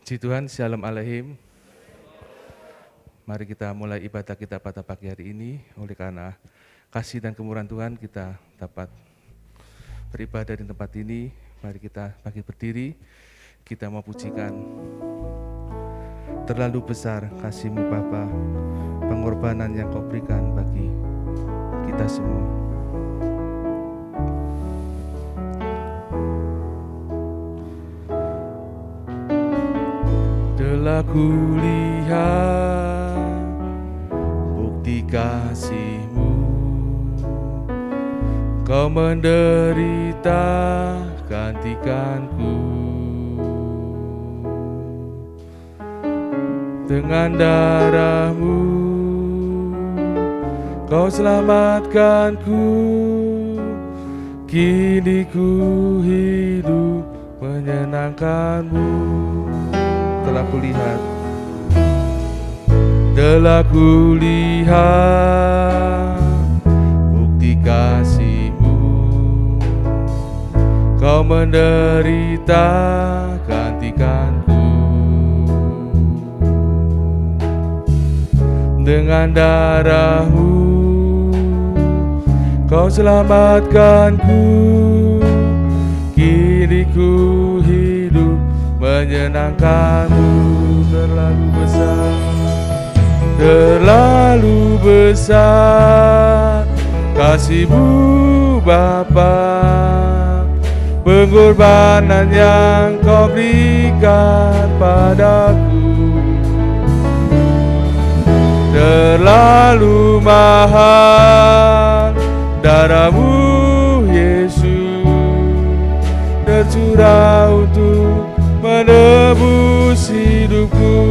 Puji Tuhan, Shalom Aleichem. Mari kita mulai ibadah kita pada pagi hari ini. Oleh karena kasih dan kemurahan Tuhan, kita dapat beribadah di tempat ini. Mari kita bangkit berdiri, kita mau pujikan. Terlalu besar kasih-Mu Bapa, pengorbanan yang Kau berikan bagi kita semua. Telah kulihat bukti kasih-Mu, Kau menderita gantikanku. Dengan darah-Mu Kau selamatkanku, kini ku hidup menyenangkan-Mu. Telah kulihat bukti kasih-Mu, Kau menderita gantikanku. Dengan darah-Mu Kau selamatkanku, kini ku hidup menyenangkan-Mu. Terlalu besar kasih-Mu Bapa, pengorbanan yang Kau berikan padaku. Terlalu mahal darah-Mu Yesus, tercurah untuk menebus hidupku.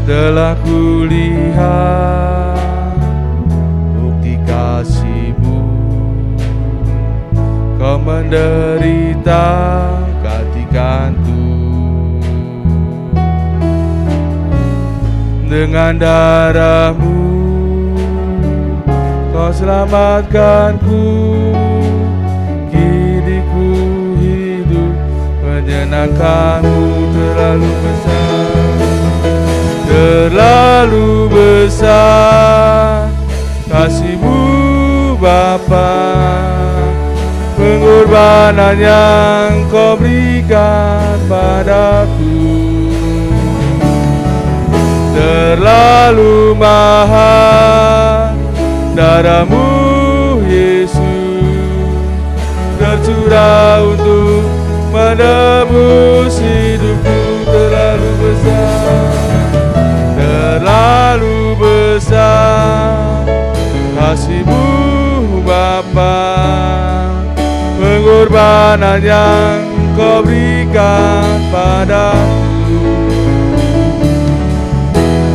Telah kulihat bukti kasih-Mu, Kau menderita gantikanku. Dengan darah-Mu Kau selamatkanku, kini ku hidup menyenangkan-Mu. Terlalu besar kasih-Mu Bapa, pengorbanan yang Kau berikan padaku. Terlalu mahal darah-Mu Yesus, tercurah untuk menebus hidupku. Terlalu besar kasih-Mu Bapa, pengorbanan yang Kau berikan padaku.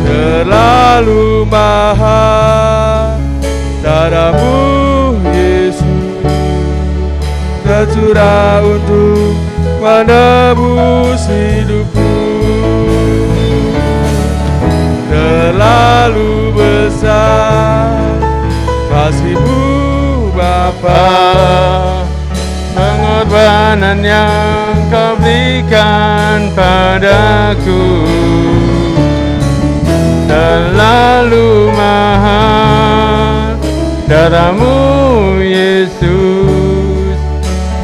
Terlalu mahal darah-Mu Yesus, tercurah untuk menebus hidupku. Terlalu besar kasih-Mu Bapa, pengorbanan yang Kau berikan padaku. Terlalu mahal darah-Mu Yesus,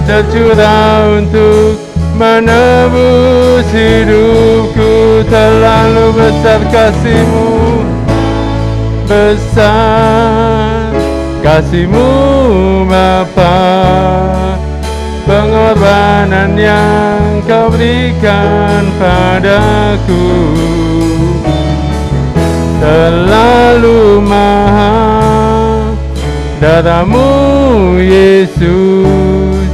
tercurah untuk menebus hidupku. Terlalu besar kasih-Mu, besar kasih-Mu Bapa, pengorbanan yang Kau berikan padaku. Terlalu mahal darah-Mu Yesus,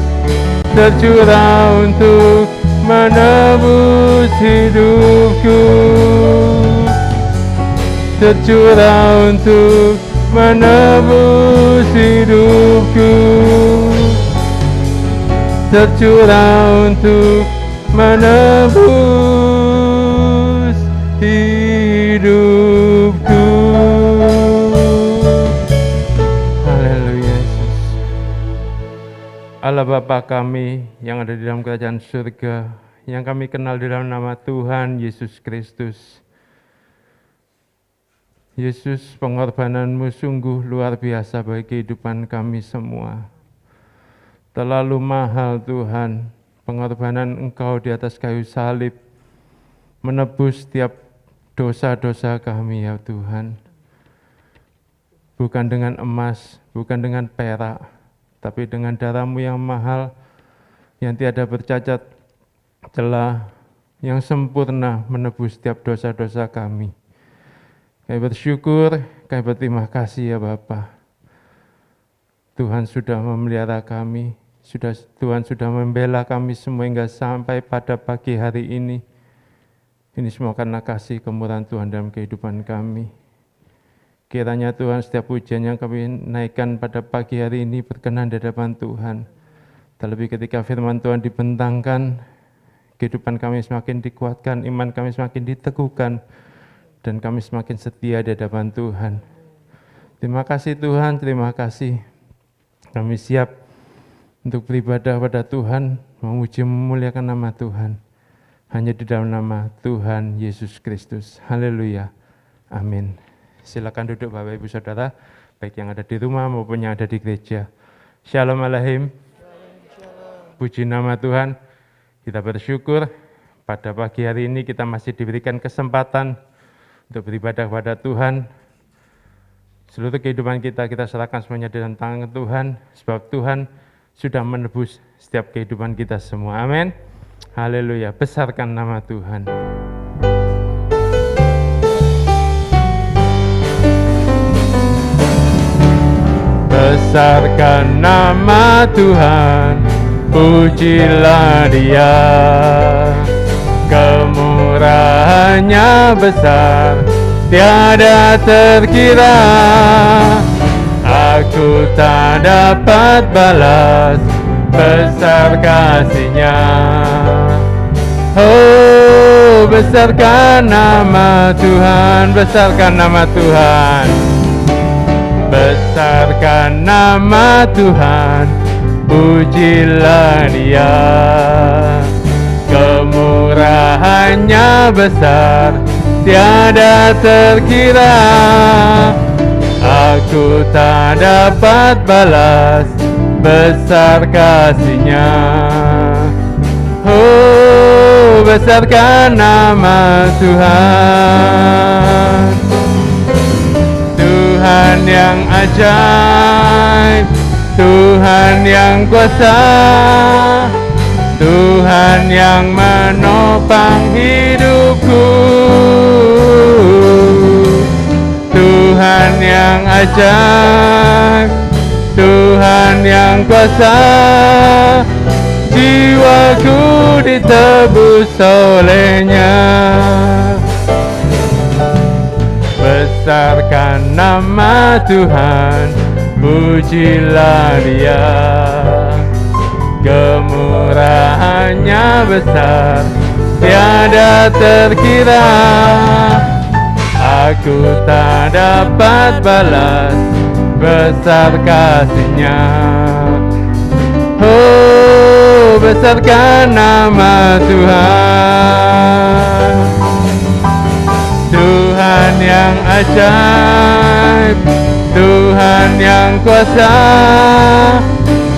tercurah untuk menebus hidupku. Tercurah untuk menebus hidupku. Tercurah untuk menebus hidupku. Haleluya Yesus. Allah Bapa kami yang ada di dalam kerajaan surga, yang kami kenal di dalam nama Tuhan Yesus Kristus. Yesus, pengorbanan-Mu sungguh luar biasa bagi kehidupan kami semua. Terlalu mahal Tuhan, pengorbanan Engkau di atas kayu salib, menebus setiap dosa-dosa kami ya Tuhan. Bukan dengan emas, bukan dengan perak, tapi dengan darah-Mu yang mahal, yang tiada bercacat celah, yang sempurna menebus setiap dosa-dosa kami. Kami bersyukur, kami berterima kasih ya Bapa. Tuhan sudah memelihara kami, Tuhan sudah membela kami semua hingga sampai pada pagi hari ini. Ini semua karena kasih kemurahan Tuhan dalam kehidupan kami. Kiranya Tuhan setiap pujian yang kami naikkan pada pagi hari ini berkenan di hadapan Tuhan. Terlebih ketika firman Tuhan dibentangkan, kehidupan kami semakin dikuatkan, iman kami semakin diteguhkan, dan kami semakin setia di hadapan Tuhan. Terima kasih Tuhan, terima kasih. Kami siap untuk beribadah pada Tuhan, memuji memuliakan nama Tuhan. Hanya di dalam nama Tuhan Yesus Kristus. Haleluya. Amin. Silakan duduk Bapak Ibu Saudara, baik yang ada di rumah maupun yang ada di gereja. Shalom Alaihim. Puji nama Tuhan. Kita bersyukur pada pagi hari ini kita masih diberikan kesempatan untuk beribadah kepada Tuhan. Seluruh kehidupan kita serahkan semuanya di dalam tangan Tuhan, sebab Tuhan sudah menebus setiap kehidupan kita semua. Amin. Haleluya. Besarkan nama Tuhan. Besarkan nama Tuhan, pujilah Dia. Kemurahannya besar, tiada terkira. Aku tak dapat balas besar kasih-Nya. Oh, besarkan nama Tuhan, besarkan nama Tuhan. Besarkan nama Tuhan, pujilah Dia. Kemurahannya besar, tiada terkira. Aku tak dapat balas besar kasih-Nya. Oh, besarkan nama Tuhan. Tuhan yang ajaib, Tuhan yang kuasa, Tuhan yang menopang hidupku. Tuhan yang ajaib, Tuhan yang kuasa, jiwaku ditebus oleh-Nya. Besarkan nama Tuhan, pujilah Dia. Kemurahannya besar, tiada terkira. Aku tak dapat balas besar kasih-Nya. Oh, besarkan nama Tuhan. Tuhan yang ajaib, Tuhan yang kuasa,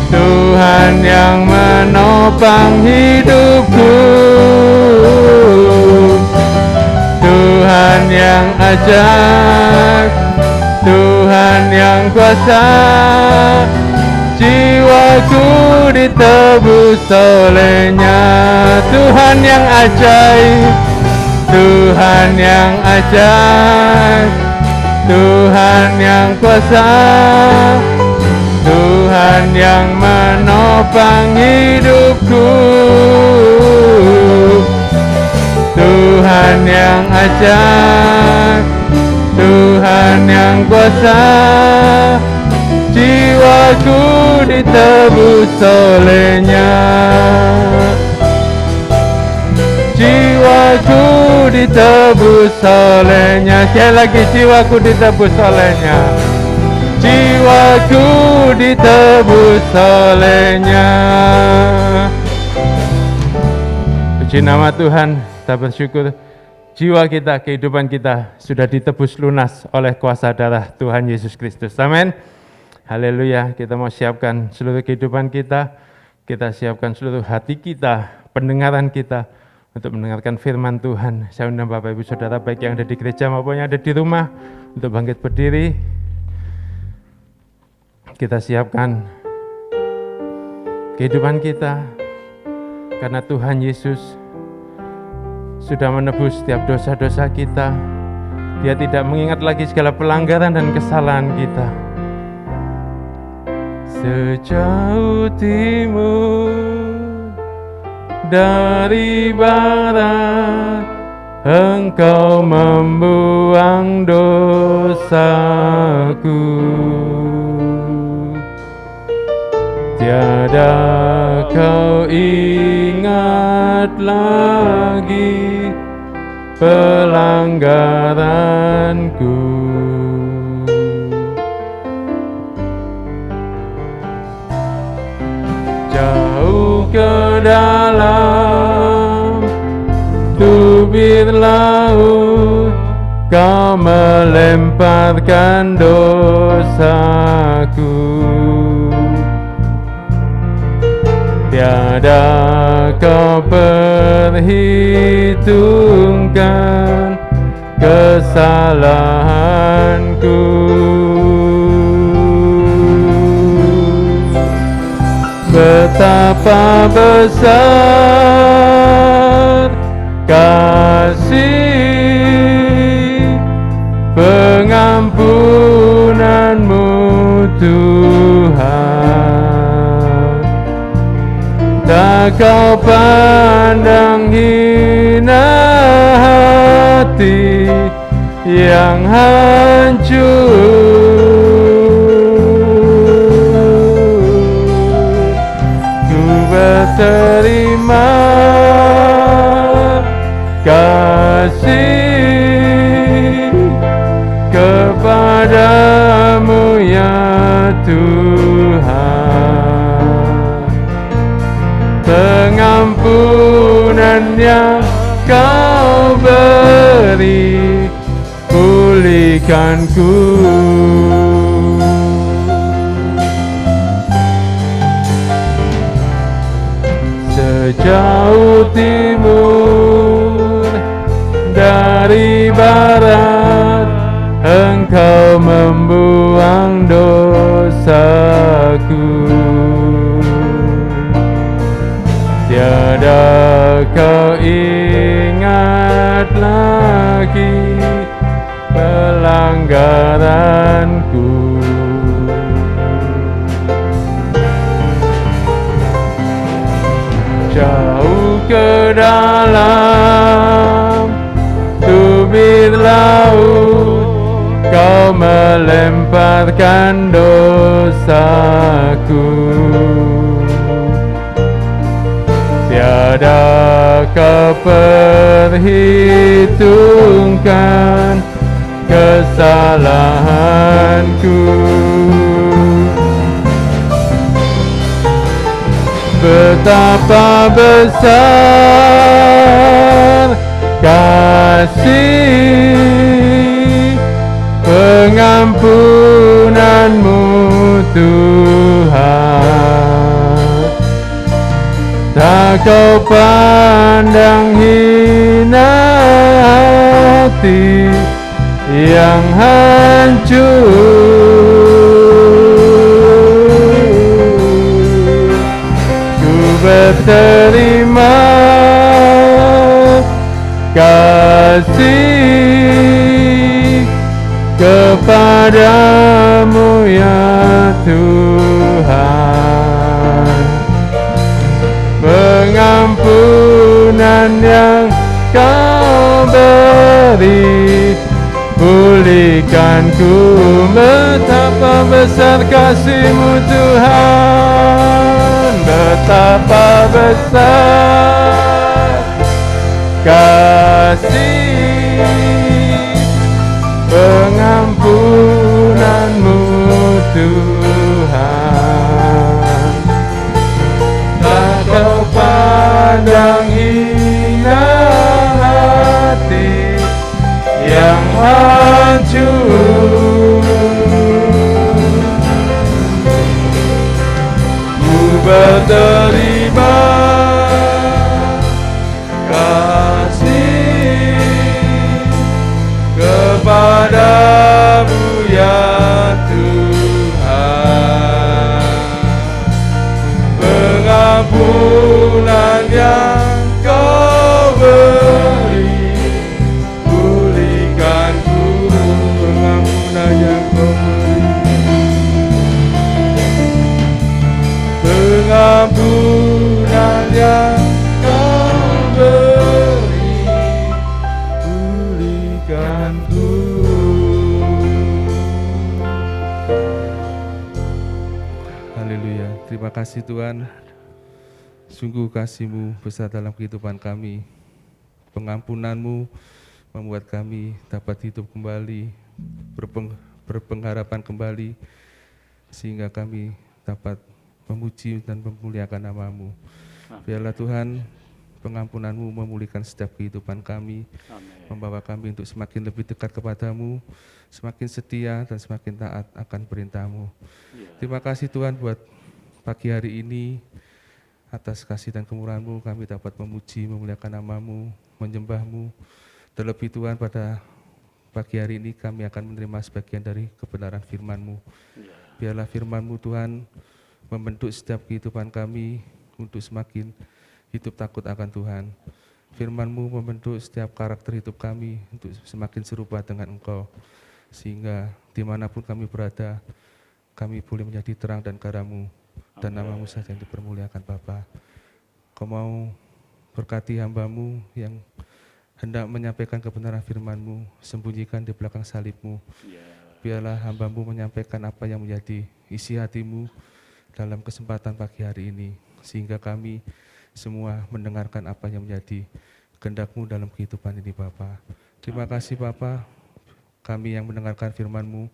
Tuhan yang menopang hidupku. Tuhan yang ajaib, Tuhan yang kuasa, jiwaku ditebus oleh-Nya. Tuhan yang ajaib, Tuhan yang ajaib, Tuhan yang kuasa, Tuhan yang menopang hidupku. Tuhan yang ajaib, Tuhan yang kuasa, jiwaku ditebus oleh-Nya. Jiwaku ditebus oleh-Nya. Sekali lagi, jiwaku ditebus oleh-Nya. Jiwaku jiwaku ditebus olehnya. Puji nama Tuhan, kita bersyukur jiwa kita, kehidupan kita sudah ditebus lunas oleh kuasa darah Tuhan Yesus Kristus. Amin. Haleluya. Kita mau siapkan seluruh kehidupan kita siapkan seluruh hati kita, pendengaran kita untuk mendengarkan firman Tuhan. Saya undang Bapak Ibu Saudara baik yang ada di gereja maupun yang ada di rumah untuk bangkit berdiri. Kita siapkan kehidupan kita karena Tuhan Yesus sudah menebus setiap dosa-dosa kita. Dia tidak mengingat lagi segala pelanggaran dan kesalahan kita. Sejauh timur dari barat, Engkau membuang dosaku. Tiada kau ingat lagi pelanggaranku. Jauh ke dalam tubir laut, Kau melemparkan dosaku. Tiada kau perhitungkan kesalahanku. Betapa besar kasih pengampunanmu Tuhan. Tak kau pandang hina hati yang hancur. Ku berterima kasih kepadamu ya Tuhan. Pengampunan yang Kau beri, pulihkanku. Sejauh timur dari barat, Engkau membuang dosaku. Tiada kau ingat lagi pelanggaranku. Jauh ke dalam tubir laut, Kau melemparkan dosaku. Tiada kau perhitungkan kesalahanku. Betapa besar kasih pengampunanmu Tuhan. Tak kau pandang hina hati yang hancur. Ku berterima kasih kepadamu ya Tuhan. Pengampunan yang Kau beri, pulihkanku. Betapa besar kasih-Mu Tuhan, betapa besar kasih pengampunan-Mu Tuhan. Ku berterima kasih kepadamu ya Tuhan. Pengampunan yang Kau beri, pulihkanku. Pengampunan yang Kau beri, pengampunan yang Kau beri, pulihkanku. Haleluya. Terima kasih Tuhan. Sungguh kasih-Mu besar dalam kehidupan kami. Pengampunan-Mu membuat kami dapat hidup kembali, berpengharapan kembali, sehingga kami dapat memuji dan memuliakan nama-Mu. Biarlah Tuhan, pengampunan-Mu memulihkan setiap kehidupan kami, membawa kami untuk semakin lebih dekat kepadamu, semakin setia dan semakin taat akan perintah-Mu. Terima kasih Tuhan buat pagi hari ini, atas kasih dan kemurahan-Mu kami dapat memuji, memuliakan nama-Mu, menyembah-Mu. Terlebih Tuhan, pada pagi hari ini kami akan menerima sebagian dari kebenaran firman-Mu. Biarlah firman-Mu Tuhan membentuk setiap kehidupan kami untuk semakin hidup takut akan Tuhan. Firman-Mu membentuk setiap karakter hidup kami untuk semakin serupa dengan Engkau, sehingga dimanapun kami berada, kami boleh menjadi terang dan garam-Mu, dan nama-Mu saja yang dipermuliakan Bapa. Kau mau berkati hamba-Mu yang hendak menyampaikan kebenaran firman-Mu, sembunyikan di belakang salib-Mu. Biarlah hamba-Mu menyampaikan apa yang menjadi isi hati-Mu dalam kesempatan pagi hari ini, sehingga kami semua mendengarkan apa yang menjadi kehendak-Mu dalam kehidupan ini Bapa. Terima kasih Bapa, kami yang mendengarkan firman-Mu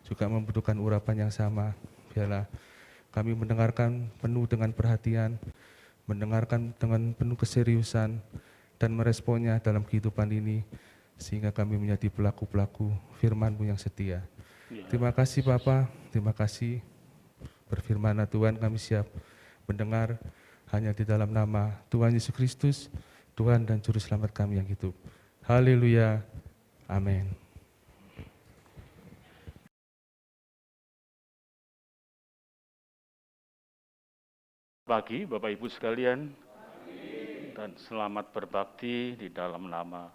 juga membutuhkan urapan yang sama. Biarlah kami mendengarkan penuh dengan perhatian, mendengarkan dengan penuh keseriusan, dan meresponnya dalam kehidupan ini, sehingga kami menjadi pelaku-pelaku firman-Mu yang setia. Terima kasih Bapa, terima kasih. Berfirman-Nya Tuhan, kami siap mendengar hanya di dalam nama Tuhan Yesus Kristus, Tuhan dan Juru Selamat kami yang hidup. Haleluya, amin. Pagi Bapak Ibu sekalian, dan selamat berbakti di dalam nama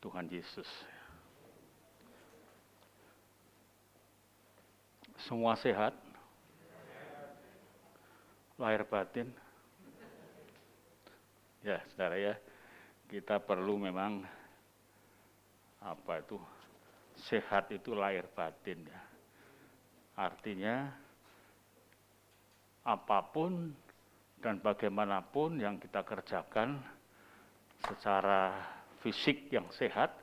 Tuhan Yesus. Semua sehat? Lahir batin? Ya, saudara ya, kita perlu memang sehat itu lahir batin ya. Artinya apapun dan bagaimanapun yang kita kerjakan secara fisik yang sehat,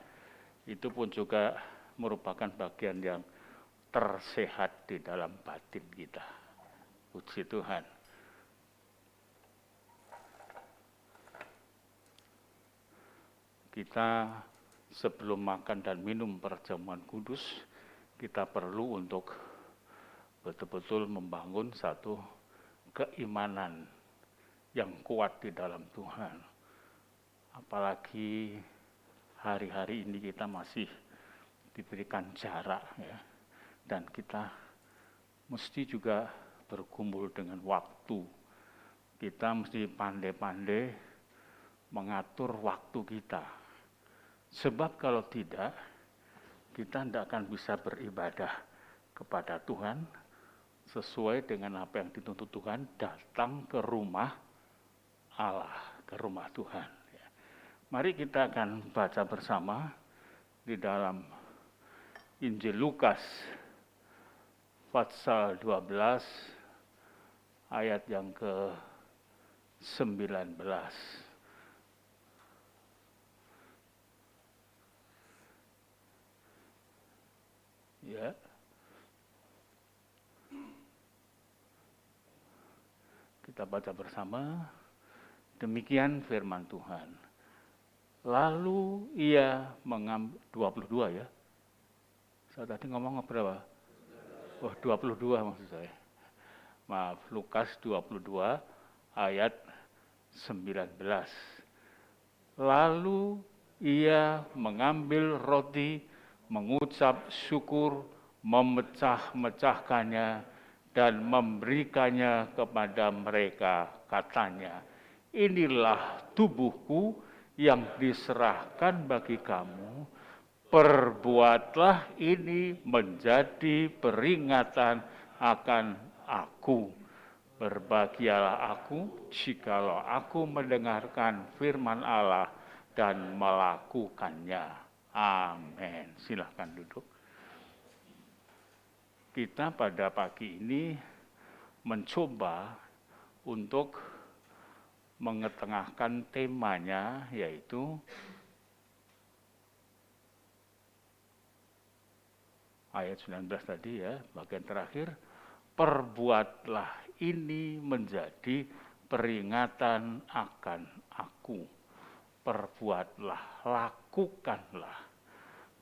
itu pun juga merupakan bagian yang tersehat di dalam batin kita. Puji Tuhan. Kita sebelum makan dan minum perjamuan kudus, kita perlu untuk betul-betul membangun satu keimanan yang kuat di dalam Tuhan. Apalagi hari-hari ini kita masih diberikan jarak ya, dan kita mesti juga bergumul dengan waktu. Kita mesti pandai-pandai mengatur waktu kita. Sebab kalau tidak, kita tidak akan bisa beribadah kepada Tuhan sesuai dengan apa yang dituntut Tuhan, datang ke rumah Allah, ke rumah Tuhan. Mari kita akan baca bersama di dalam Injil Lukas pasal 12 ayat yang ke-19. Ya. Kita baca bersama. Demikian firman Tuhan. Lalu ia mengambil 22 ya. Saya tadi ngomong berapa? Oh, 22 maksud saya. Maaf, Lukas 22 ayat 19. Lalu ia mengambil roti, mengucap syukur, memecah-mecahkannya, dan memberikannya kepada mereka. Katanya, inilah tubuhku yang diserahkan bagi kamu. Perbuatlah ini menjadi peringatan akan aku. Berbahagialah aku jikalau aku mendengarkan firman Allah dan melakukannya. Amin. Silahkan duduk. Kita pada pagi ini mencoba untuk mengetengahkan temanya, yaitu ayat 19 tadi ya, bagian terakhir, perbuatlah ini menjadi peringatan akan aku. Perbuatlah, lakukanlah,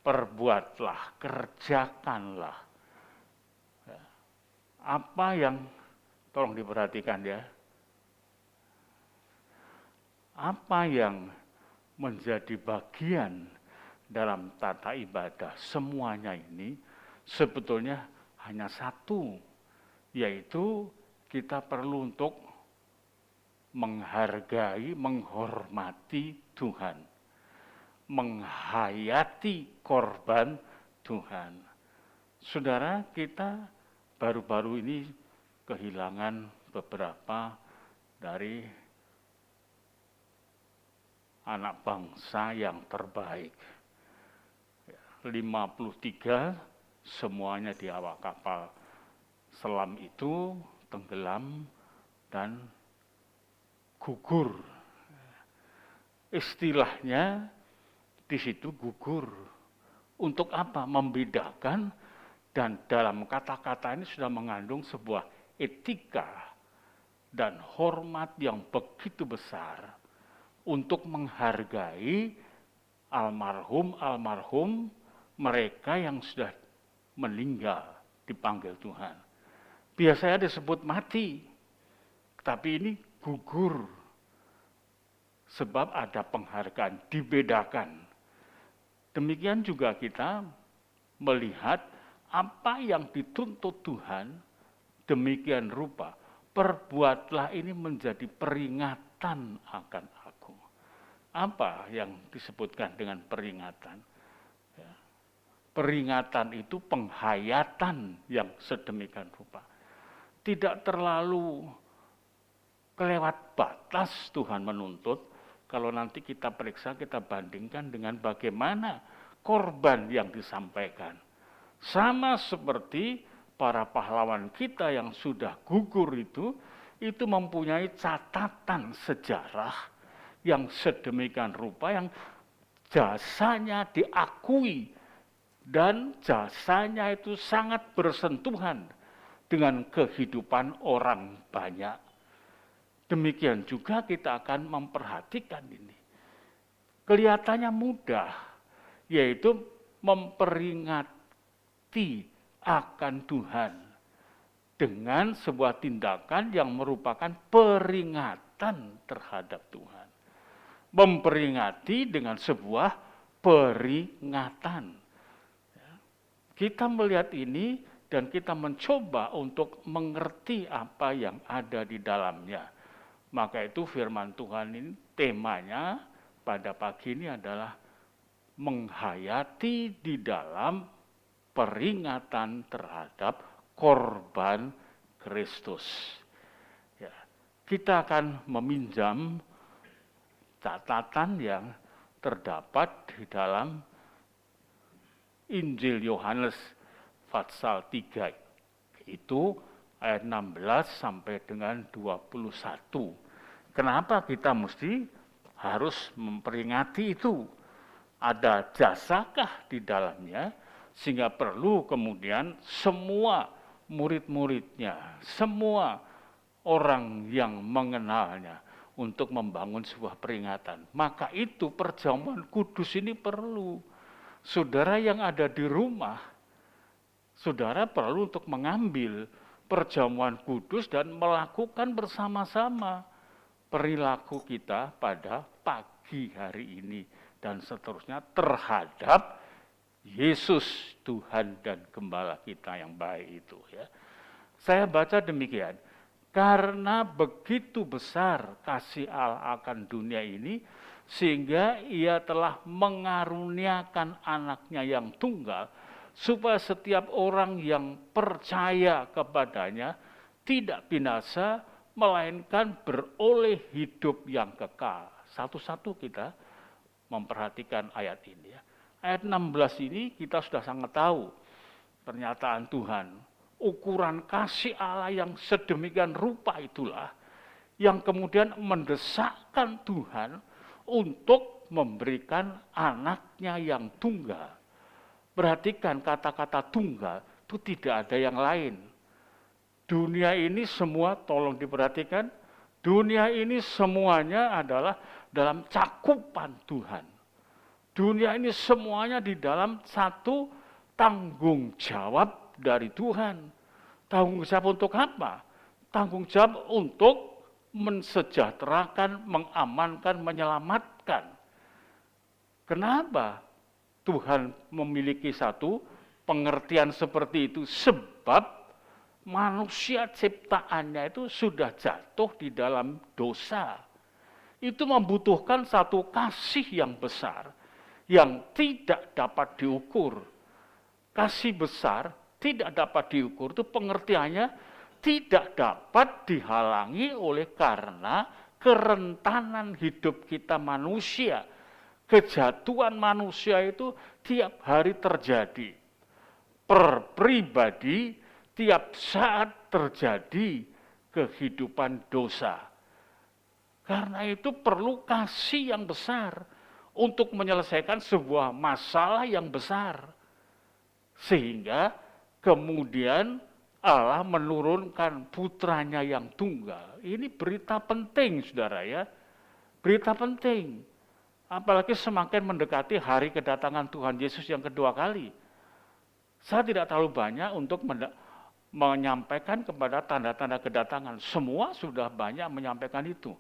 perbuatlah, kerjakanlah. Apa yang, tolong diperhatikan ya, apa yang menjadi bagian dalam tata ibadah semuanya ini sebetulnya hanya satu, yaitu kita perlu untuk menghargai, menghormati Tuhan, menghayati korban Tuhan. Saudara, kita baru-baru ini kehilangan beberapa dari anak bangsa yang terbaik. 53 semuanya di awak kapal selam itu tenggelam dan gugur. Istilahnya di situ gugur. Untuk apa? Membedakan, dan dalam kata-kata ini sudah mengandung sebuah etika dan hormat yang begitu besar untuk menghargai almarhum mereka yang sudah meninggal dipanggil Tuhan. Biasanya disebut mati, tapi ini gugur. Sebab ada penghargaan, dibedakan. Demikian juga kita melihat apa yang dituntut Tuhan, demikian rupa. Perbuatlah ini menjadi peringatan akan aku. Apa yang disebutkan dengan peringatan? Peringatan itu penghayatan yang sedemikian rupa. Tidak terlalu kelewat batas Tuhan menuntut. Kalau nanti kita periksa, kita bandingkan dengan bagaimana korban yang disampaikan. Sama seperti para pahlawan kita yang sudah gugur itu mempunyai catatan sejarah yang sedemikian rupa, yang jasanya diakui dan jasanya itu sangat bersentuhan dengan kehidupan orang banyak. Demikian juga kita akan memperhatikan ini. Kelihatannya mudah, yaitu memperingati akan Tuhan dengan sebuah tindakan yang merupakan peringatan terhadap Tuhan. Memperingati dengan sebuah peringatan. Kita melihat ini dan kita mencoba untuk mengerti apa yang ada di dalamnya. Maka itu firman Tuhan ini temanya pada pagi ini adalah menghayati di dalam peringatan terhadap korban Kristus. Ya, kita akan meminjam catatan yang terdapat di dalam Injil Yohanes pasal 3. Itu ayat 16 sampai dengan 21. Kenapa kita mesti harus memperingati itu? Ada jasakah di dalamnya, sehingga perlu kemudian semua murid-muridnya, semua orang yang mengenalnya untuk membangun sebuah peringatan. Maka itu perjamuan kudus ini perlu. Saudara yang ada di rumah, Saudara perlu untuk mengambil perjamuan kudus dan melakukan bersama-sama perilaku kita pada pagi hari ini dan seterusnya terhadap Yesus Tuhan dan Gembala kita yang baik itu ya. Saya baca demikian, karena begitu besar kasih Allah akan dunia ini sehingga Ia telah mengaruniakan anaknya yang tunggal supaya setiap orang yang percaya kepadanya tidak binasa melainkan beroleh hidup yang kekal. Satu-satu kita memperhatikan ayat ini ya. Ayat 16 ini kita sudah sangat tahu pernyataan Tuhan. Ukuran kasih Allah yang sedemikian rupa itulah yang kemudian mendesakkan Tuhan untuk memberikan anaknya yang tunggal. Perhatikan kata-kata tunggal itu tidak ada yang lain. Dunia ini semua, tolong diperhatikan, dunia ini semuanya adalah dalam cakupan Tuhan. Dunia ini semuanya di dalam satu tanggung jawab dari Tuhan. Tanggung jawab untuk apa? Tanggung jawab untuk mensejahterakan, mengamankan, menyelamatkan. Kenapa Tuhan memiliki satu pengertian seperti itu? Sebab manusia ciptaannya itu sudah jatuh di dalam dosa. Itu membutuhkan satu kasih yang besar yang tidak dapat diukur. Kasih besar tidak dapat diukur itu pengertiannya tidak dapat dihalangi oleh karena kerentanan hidup kita manusia. Kejatuhan manusia itu tiap hari terjadi. Per pribadi tiap saat terjadi kehidupan dosa. Karena itu perlu kasih yang besar untuk menyelesaikan sebuah masalah yang besar. Sehingga kemudian Allah menurunkan putranya yang tunggal. Ini berita penting, saudara ya. Berita penting. Apalagi semakin mendekati hari kedatangan Tuhan Yesus yang kedua kali. Saya tidak terlalu banyak untuk menyampaikan kepada tanda-tanda kedatangan. Semua sudah banyak menyampaikan itu.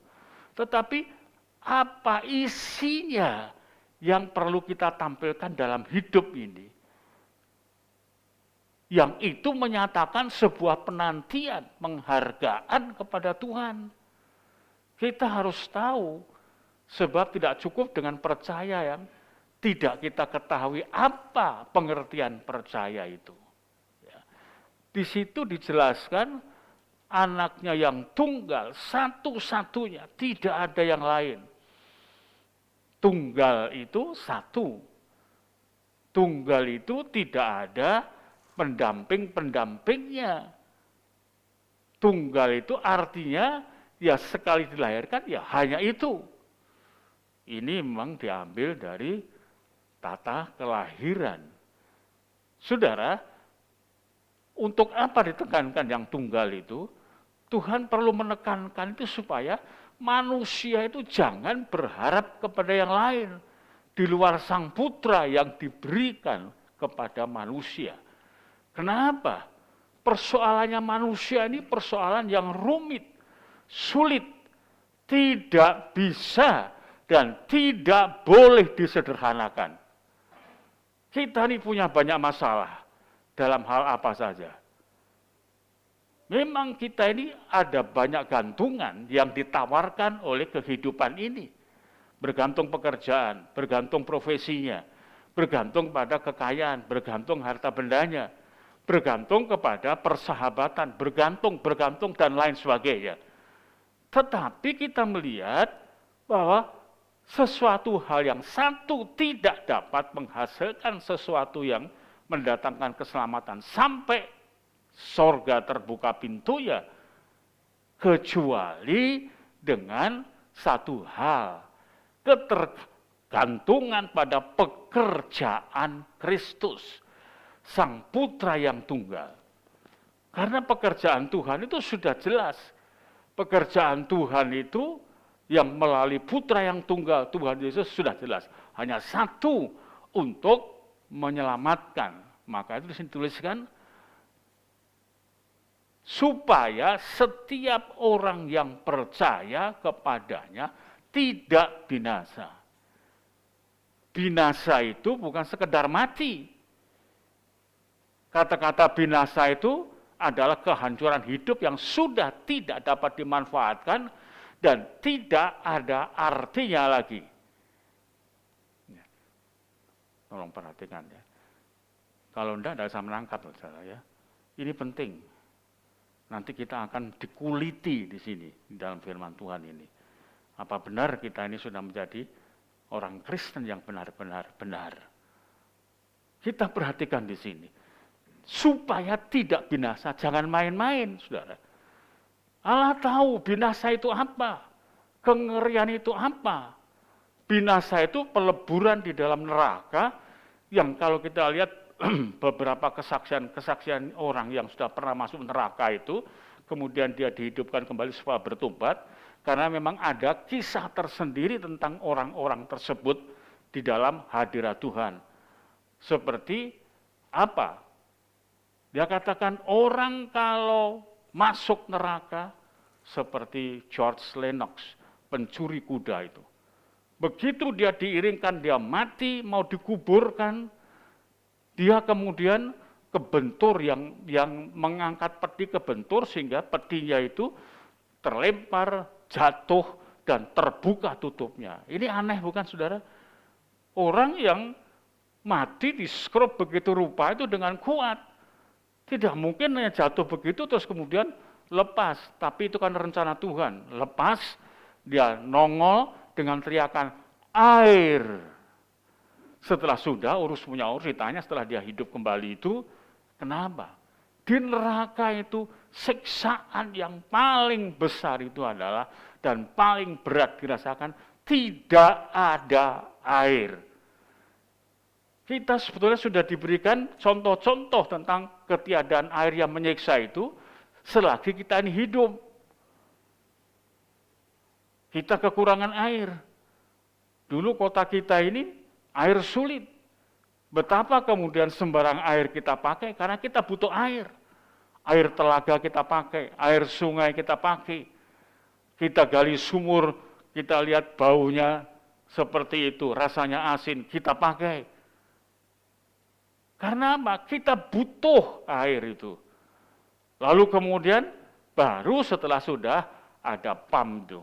Tetapi apa isinya yang perlu kita tampilkan dalam hidup ini? Yang itu menyatakan sebuah penantian, penghargaan kepada Tuhan. Kita harus tahu, sebab tidak cukup dengan percaya yang tidak kita ketahui apa pengertian percaya itu. Ya. Di situ dijelaskan anaknya yang tunggal, satu-satunya, tidak ada yang lain. Tunggal itu satu. Tunggal itu tidak ada pendamping-pendampingnya. Tunggal itu artinya ya sekali dilahirkan ya hanya itu. Ini memang diambil dari tata kelahiran. Saudara, untuk apa ditekankan yang tunggal itu? Tuhan perlu menekankan itu supaya manusia itu jangan berharap kepada yang lain di luar Sang Putra yang diberikan kepada manusia. Kenapa? Persoalannya manusia ini persoalan yang rumit, sulit, tidak bisa dan tidak boleh disederhanakan. Kita ini punya banyak masalah dalam hal apa saja. Memang kita ini ada banyak gantungan yang ditawarkan oleh kehidupan ini. Bergantung pekerjaan, bergantung profesinya, bergantung pada kekayaan, bergantung harta bendanya, bergantung kepada persahabatan, bergantung dan lain sebagainya. Tetapi kita melihat bahwa sesuatu hal yang satu tidak dapat menghasilkan sesuatu yang mendatangkan keselamatan sampai sorga terbuka pintunya, kecuali dengan satu hal, ketergantungan pada pekerjaan Kristus, Sang Putra yang tunggal. Karena pekerjaan Tuhan itu sudah jelas. Pekerjaan Tuhan itu yang melalui Putra yang tunggal, Tuhan Yesus sudah jelas. Hanya satu untuk menyelamatkan. Maka itu dituliskan supaya setiap orang yang percaya kepadanya tidak binasa. Binasa itu bukan sekedar mati. Kata-kata binasa itu adalah kehancuran hidup yang sudah tidak dapat dimanfaatkan dan tidak ada artinya lagi. Tolong perhatikan ya. Kalau tidak bisa menangkap, saudara ya. Ini penting. Nanti kita akan dikuliti di sini, di dalam firman Tuhan ini. Apa benar kita ini sudah menjadi orang Kristen yang benar-benar benar? Kita perhatikan di sini. Supaya tidak binasa, jangan main-main, saudara. Allah tahu binasa itu apa, kengerian itu apa. Binasa itu peleburan di dalam neraka, yang kalau kita lihat beberapa kesaksian orang yang sudah pernah masuk neraka itu, kemudian dia dihidupkan kembali supaya bertobat, karena memang ada kisah tersendiri tentang orang-orang tersebut di dalam hadirat Tuhan. Seperti apa? Dia katakan orang kalau masuk neraka seperti George Lennox, pencuri kuda itu. Begitu dia diiringkan, dia mati, mau dikuburkan, dia kemudian kebentur yang mengangkat peti kebentur sehingga petinya itu terlempar, jatuh, dan terbuka tutupnya. Ini aneh bukan saudara? Orang yang mati di skrob begitu rupa itu dengan kuat. Tidak mungkin hanya jatuh begitu terus kemudian lepas. Tapi itu kan rencana Tuhan. Lepas, dia nongol dengan teriakan air. Setelah sudah urus punya urus, ditanya setelah dia hidup kembali itu, kenapa? Di neraka itu siksaan yang paling besar itu adalah, dan paling berat dirasakan, tidak ada air. Kita sebetulnya sudah diberikan contoh-contoh tentang ketiadaan air yang menyiksa itu selagi kita ini hidup. Kita kekurangan air. Dulu kota kita ini air sulit. Betapa kemudian sembarang air kita pakai karena kita butuh air. Air telaga kita pakai, air sungai kita pakai. Kita gali sumur, kita lihat baunya seperti itu, rasanya asin, kita pakai. Karena apa? Kita butuh air itu. Lalu kemudian baru setelah sudah ada pam itu.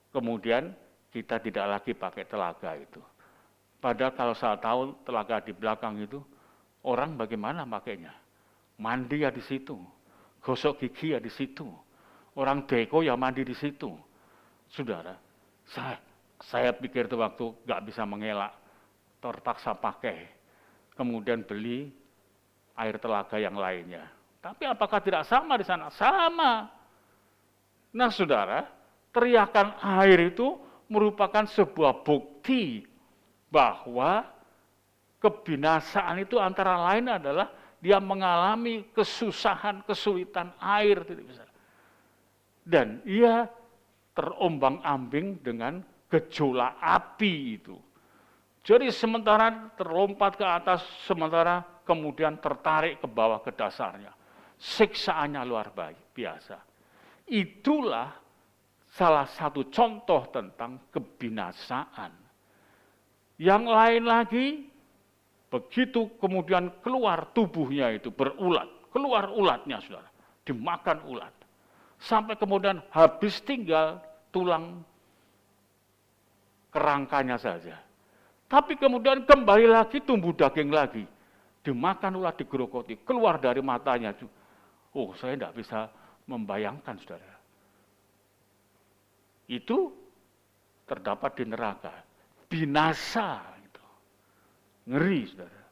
Kemudian kita tidak lagi pakai telaga itu. Padahal kalau saya tahu telaga di belakang itu, orang bagaimana pakainya? Mandi ya di situ, gosok gigi ya di situ, orang deko ya mandi di situ. Saudara, saya pikir itu waktu nggak bisa mengelak, terpaksa pakai. Kemudian beli air telaga yang lainnya. Tapi apakah tidak sama di sana? Sama. Nah saudara, teriakan air itu merupakan sebuah bukti bahwa kebinasaan itu antara lain adalah dia mengalami kesusahan, kesulitan air. Dan ia terombang-ambing dengan gejolak api itu. Jadi sementara terlompat ke atas, sementara kemudian tertarik ke bawah ke dasarnya. Siksaannya luar biasa. Itulah salah satu contoh tentang kebinasaan. Yang lain lagi, begitu kemudian keluar tubuhnya itu berulat. Keluar ulatnya, saudara. Dimakan ulat. Sampai kemudian habis tinggal tulang kerangkanya saja. Tapi kemudian kembali lagi tumbuh daging lagi. Dimakan ulat, digerogoti, keluar dari matanya. Oh, saya tidak bisa membayangkan, saudara. Itu terdapat di neraka. Binasa. Gitu. Ngeri, saudara.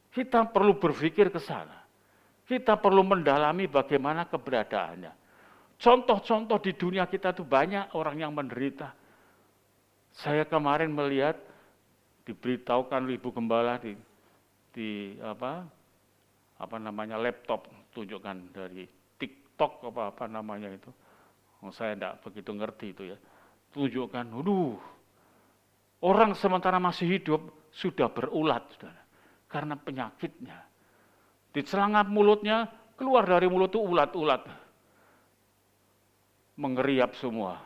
Kita perlu berpikir ke sana. Kita perlu mendalami bagaimana keberadaannya. Contoh-contoh di dunia kita itu banyak orang yang menderita. Saya kemarin melihat diberitahukan Ibu Gembala di laptop, tunjukkan dari TikTok apa namanya itu. Saya tidak begitu ngerti itu ya. Tunjukkan, orang sementara masih hidup sudah berulat, saudara, karena penyakitnya. Di celangap mulutnya keluar dari mulut itu ulat-ulat. mengeriap semua.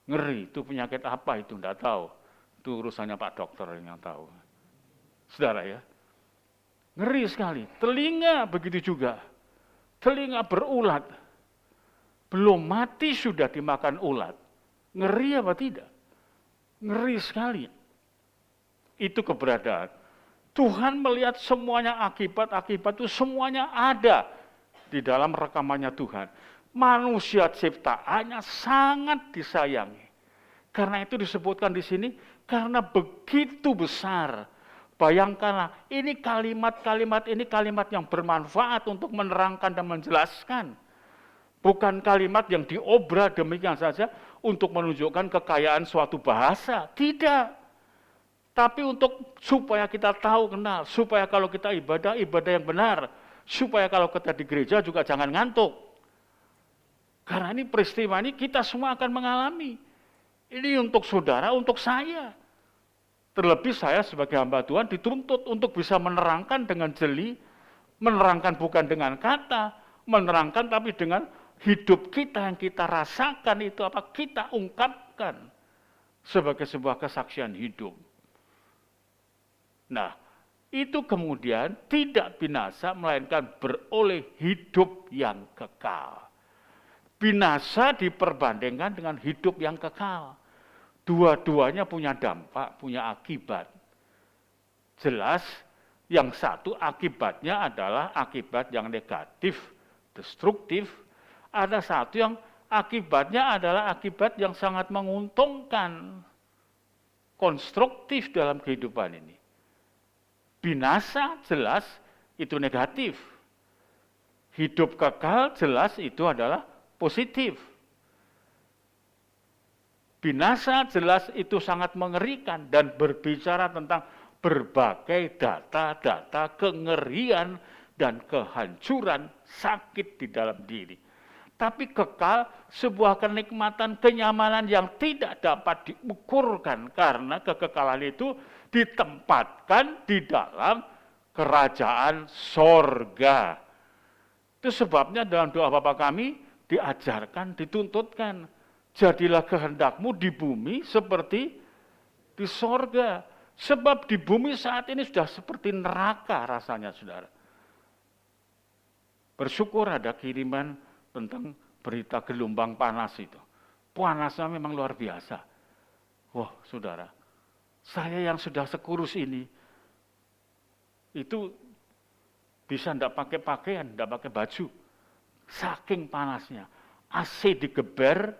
Ngeri, itu penyakit apa itu? Enggak tahu. Itu urusannya Pak Dokter yang tahu. Saudara ya, ngeri sekali. Telinga begitu juga. Telinga berulat. Belum mati sudah dimakan ulat. Ngeri apa tidak? Ngeri sekali. Itu keberadaan. Tuhan melihat semuanya akibat-akibat itu semuanya ada di dalam rekamannya Tuhan. Manusia ciptaannya sangat disayangi. Karena itu disebutkan di sini, karena begitu besar. Bayangkanlah, ini kalimat yang bermanfaat untuk menerangkan dan menjelaskan. Bukan kalimat yang diobral demikian saja untuk menunjukkan kekayaan suatu bahasa. Tidak. Tapi untuk supaya kita tahu, kenal. Supaya kalau kita ibadah yang benar. Supaya kalau kita di gereja juga jangan ngantuk. Karena ini peristiwa ini kita semua akan mengalami. Ini untuk saudara, untuk saya. Terlebih saya sebagai hamba Tuhan dituntut untuk bisa menerangkan dengan jeli, menerangkan bukan dengan kata, menerangkan tapi dengan hidup kita yang kita rasakan itu apa kita ungkapkan sebagai sebuah kesaksian hidup. Nah, itu kemudian tidak binasa melainkan beroleh hidup yang kekal. Binasa diperbandingkan dengan hidup yang kekal. Dua-duanya punya dampak, punya akibat. Jelas, yang satu akibatnya adalah akibat yang negatif, destruktif. Ada satu yang akibatnya adalah akibat yang sangat menguntungkan, konstruktif dalam kehidupan ini. Binasa jelas itu negatif. Hidup kekal jelas itu adalah positif. Binasa jelas itu sangat mengerikan dan berbicara tentang berbagai data-data kengerian dan kehancuran sakit di dalam diri. Tapi kekal sebuah kenikmatan, kenyamanan yang tidak dapat diukurkan karena kekekalan itu ditempatkan di dalam kerajaan sorga. Itu sebabnya dalam doa Bapa kami diajarkan, dituntutkan. Jadilah kehendakmu di bumi seperti di sorga. Sebab di bumi saat ini sudah seperti neraka rasanya, saudara. Bersyukur ada kiriman tentang berita gelombang panas itu. Panasnya memang luar biasa. Wah, saudara, saya yang sudah sekurus ini, itu bisa enggak pakai pakaian, enggak pakai baju. Saking panasnya. AC digeber,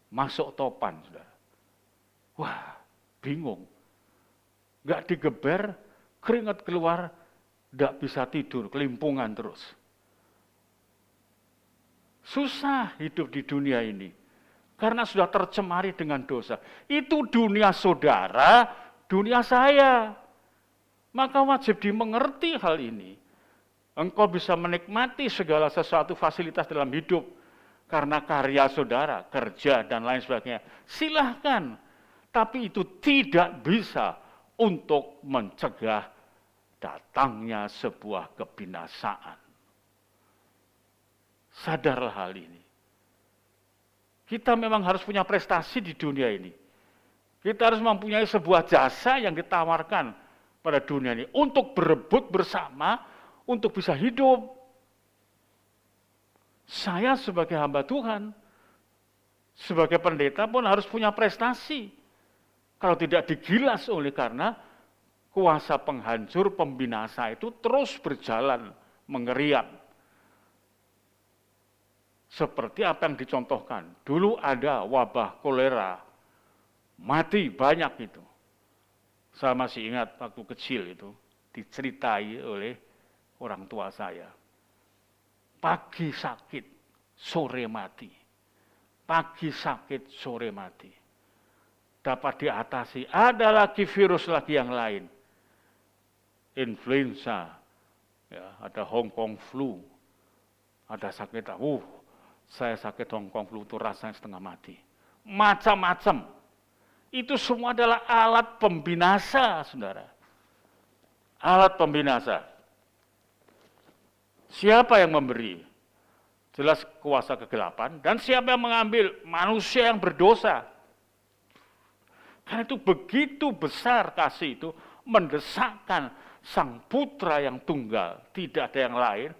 masuk topan, saudara. Wah, bingung. Enggak digeber, keringat keluar, enggak bisa tidur, kelimpungan terus. Susah hidup di dunia ini. Karena sudah tercemari dengan dosa. Itu dunia saudara, dunia saya. Maka wajib dimengerti hal ini. Engkau bisa menikmati segala sesuatu fasilitas dalam hidup karena karya saudara, kerja, dan lain sebagainya. Silahkan. Tapi itu tidak bisa untuk mencegah datangnya sebuah kebinasaan. Sadarlah hal ini. Kita memang harus punya prestasi di dunia ini. Kita harus mempunyai sebuah jasa yang ditawarkan pada dunia ini untuk berebut bersama, untuk bisa hidup. Saya sebagai hamba Tuhan, sebagai pendeta pun harus punya prestasi. Kalau tidak digilas oleh karena kuasa penghancur, pembinasa itu terus berjalan, mengeriap. Seperti apa yang dicontohkan. Dulu ada wabah kolera, mati banyak itu. Saya masih ingat waktu kecil itu, diceritai oleh orang tua saya. Pagi sakit, sore mati. Pagi sakit, sore mati. Dapat diatasi. Ada lagi virus lagi yang lain. Influenza, ya, ada Hong Kong flu, ada sakit, saya sakit Hong Kong flu itu rasanya setengah mati. Macam-macam. Itu semua adalah alat pembinasa, saudara. Alat pembinasa. Siapa yang memberi? jelas kuasa kegelapan, dan siapa yang mengambil? Manusia yang berdosa. Karena itu begitu besar kasih itu, mendesakkan Sang Putra yang tunggal, tidak ada yang lain,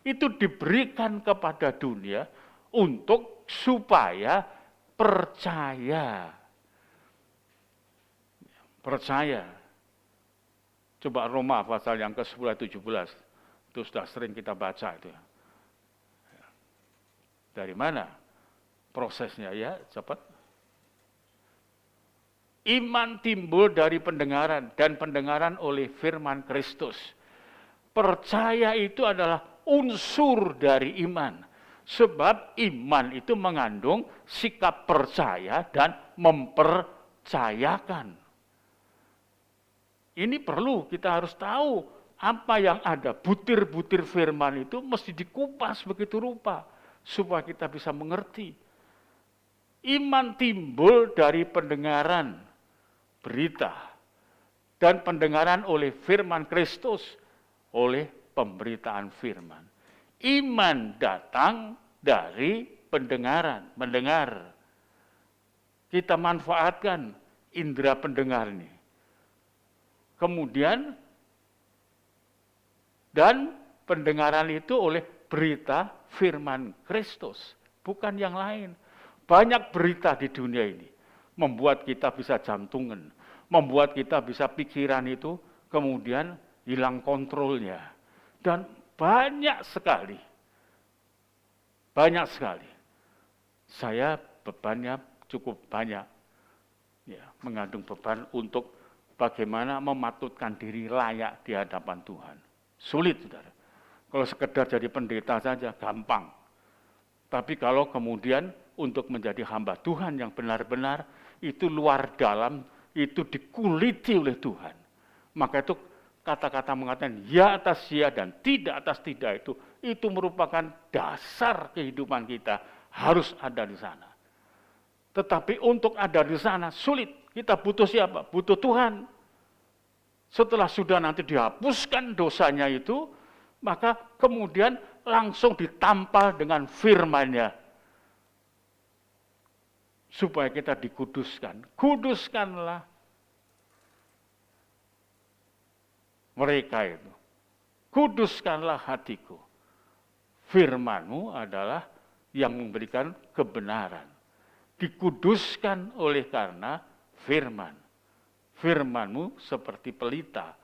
itu diberikan kepada dunia untuk supaya percaya. Percaya. Coba Roma pasal yang ke-10 ayat 17, itu sudah sering kita baca itu. Dari mana prosesnya ya, cepat. Iman timbul dari pendengaran, dan pendengaran oleh firman Kristus. Percaya itu adalah unsur dari iman. Sebab iman itu mengandung sikap percaya dan mempercayakan. Ini perlu kita harus tahu apa yang ada. Butir-butir firman itu mesti dikupas begitu rupa supaya kita bisa mengerti. Iman timbul dari pendengaran berita dan pendengaran oleh firman Kristus, oleh pemberitaan firman. Iman datang dari pendengaran, mendengar. Kita manfaatkan indera pendengar ini. Kemudian, dan pendengaran itu oleh berita firman Kristus, bukan yang lain. Banyak berita di dunia ini membuat kita bisa jantungan, membuat kita bisa pikiran itu kemudian hilang kontrolnya. Dan banyak sekali. Saya bebannya cukup banyak. Ya, mengandung beban untuk bagaimana mematutkan diri layak di hadapan Tuhan. Sulit, saudara. Kalau sekedar jadi pendeta saja, gampang. Tapi kalau kemudian untuk menjadi hamba Tuhan yang benar-benar, itu luar dalam, itu dikuliti oleh Tuhan. Maka itu kata-kata mengatakan ya atas ya dan tidak atas tidak itu merupakan dasar kehidupan kita, harus ada di sana. Tetapi untuk ada di sana sulit, kita butuh siapa? Butuh Tuhan. Setelah sudah nanti dihapuskan dosanya itu, maka kemudian langsung ditampal dengan firman-Nya. Supaya kita dikuduskan. Kuduskanlah mereka itu. Kuduskanlah hatiku. Firman-Mu adalah yang memberikan kebenaran. Dikuduskan oleh karena firman. Firman-Mu seperti pelita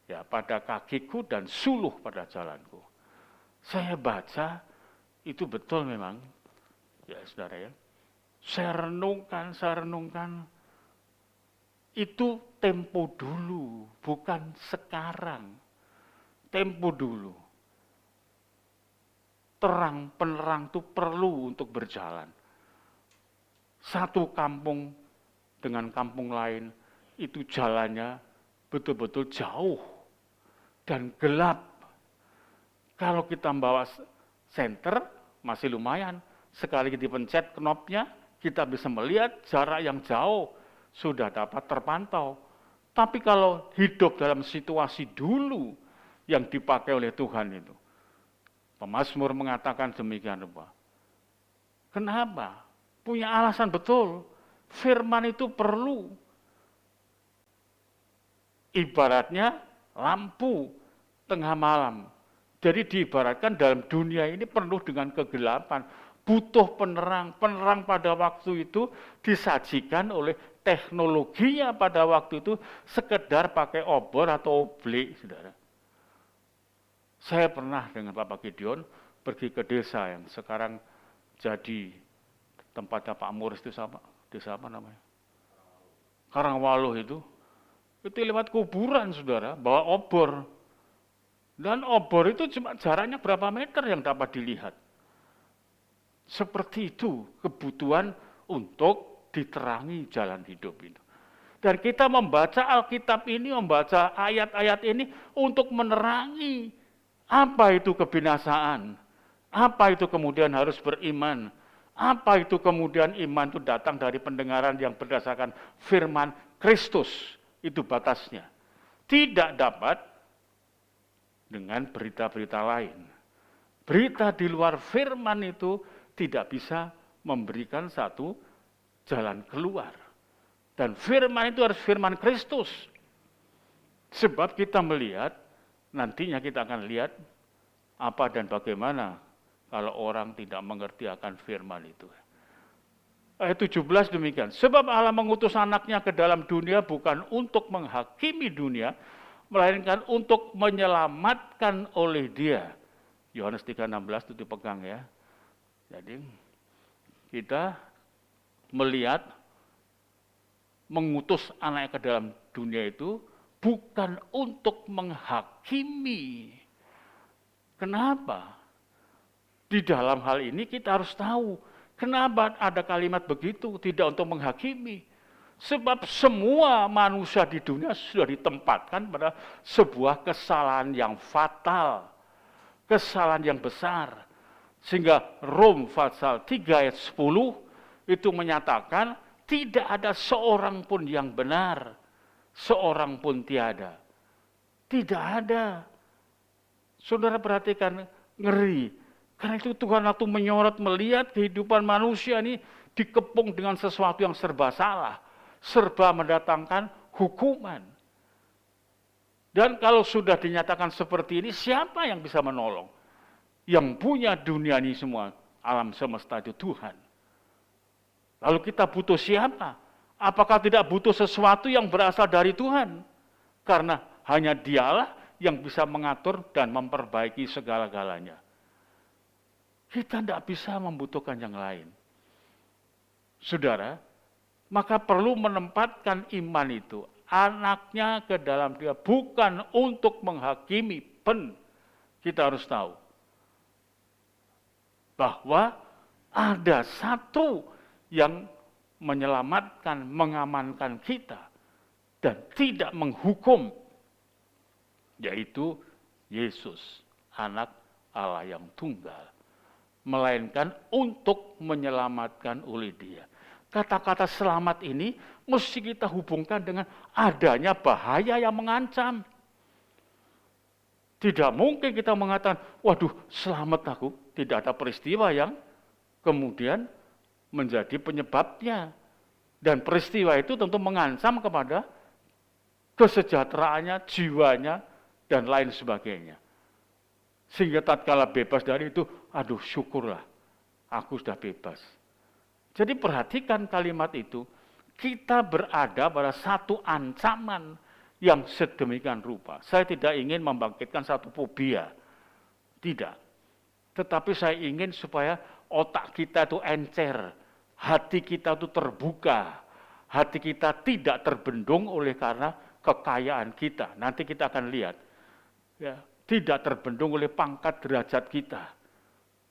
ya pada kakiku dan suluh pada jalanku. Saya baca itu betul memang, ya saudara ya. Saya renungkan, itu tempo dulu, bukan sekarang. Tempo dulu. Terang penerang itu perlu untuk berjalan. Satu kampung dengan kampung lain, itu jalannya betul-betul jauh dan gelap. Kalau kita membawa senter, masih lumayan. Sekali dipencet knopnya, kita bisa melihat jarak yang jauh sudah dapat terpantau. Tapi kalau hidup dalam situasi dulu yang dipakai oleh Tuhan itu, pemazmur mengatakan demikian rupa. Kenapa? Punya alasan betul. Firman itu perlu. Ibaratnya lampu tengah malam. Jadi diibaratkan dalam dunia ini penuh dengan kegelapan. Butuh penerang. Penerang pada waktu itu disajikan oleh teknologinya pada waktu itu sekedar pakai obor atau oblek, saudara. Saya pernah dengan Bapak Gideon pergi ke desa yang sekarang jadi tempatnya Pak Muris itu sama. Desa apa namanya? Karangwaluh itu lewat kuburan, saudara, bawa obor. Dan obor itu cuma jaraknya berapa meter yang dapat dilihat. Seperti itu kebutuhan untuk diterangi jalan hidup itu. Dan kita membaca Alkitab ini, membaca ayat-ayat ini untuk menerangi apa itu kebinasaan, apa itu kemudian harus beriman, apa itu kemudian iman itu datang dari pendengaran yang berdasarkan firman Kristus, itu batasnya. Tidak dapat dengan berita-berita lain. Berita di luar firman itu tidak bisa memberikan satu jalan keluar. Dan firman itu harus firman Kristus. Sebab kita melihat, nantinya kita akan lihat apa dan bagaimana kalau orang tidak mengerti akan firman itu. Ayat 17 demikian. Sebab Allah mengutus anaknya ke dalam dunia bukan untuk menghakimi dunia, melainkan untuk menyelamatkan oleh dia. Yohanes 3:16 itu dipegang ya. Jadi kita melihat mengutus anaknya ke dalam dunia itu bukan untuk menghakimi. Kenapa? Di dalam hal ini kita harus tahu kenapa ada kalimat begitu, tidak untuk menghakimi. Sebab semua manusia di dunia sudah ditempatkan pada sebuah kesalahan yang fatal. Kesalahan yang besar. Sehingga Rom pasal 3 ayat 10 itu menyatakan tidak ada seorang pun yang benar. Seorang pun tiada. Tidak ada. Saudara perhatikan, ngeri. Karena itu Tuhan waktu menyorot melihat kehidupan manusia ini dikepung dengan sesuatu yang serba salah. Serba mendatangkan hukuman. Dan kalau sudah dinyatakan seperti ini, siapa yang bisa menolong? Yang punya dunia ini semua, alam semesta itu Tuhan. Lalu kita butuh siapa? Apakah tidak butuh sesuatu yang berasal dari Tuhan? Karena hanya Dialah yang bisa mengatur dan memperbaiki segala-galanya. Kita tidak bisa membutuhkan yang lain. Saudara, maka perlu menempatkan iman itu, anaknya ke dalam dia, bukan untuk menghakimi. Kita harus tahu bahwa ada satu yang menyelamatkan, mengamankan kita, dan tidak menghukum, yaitu Yesus, anak Allah yang tunggal. Melainkan untuk menyelamatkan oleh dia. Kata-kata selamat ini mesti kita hubungkan dengan adanya bahaya yang mengancam. Tidak mungkin kita mengatakan, waduh selamat aku. Tidak ada peristiwa yang kemudian menjadi penyebabnya. Dan peristiwa itu tentu mengancam kepada kesejahteraannya, jiwanya, dan lain sebagainya. Sehingga tatkala bebas dari itu, aduh syukurlah, aku sudah bebas. Jadi perhatikan kalimat itu, kita berada pada satu ancaman yang sedemikian rupa. Saya tidak ingin membangkitkan satu fobia, tidak. Tetapi saya ingin supaya otak kita itu encer, hati kita itu terbuka, hati kita tidak terbendung oleh karena kekayaan kita. Nanti kita akan lihat, ya, tidak terbendung oleh pangkat derajat kita.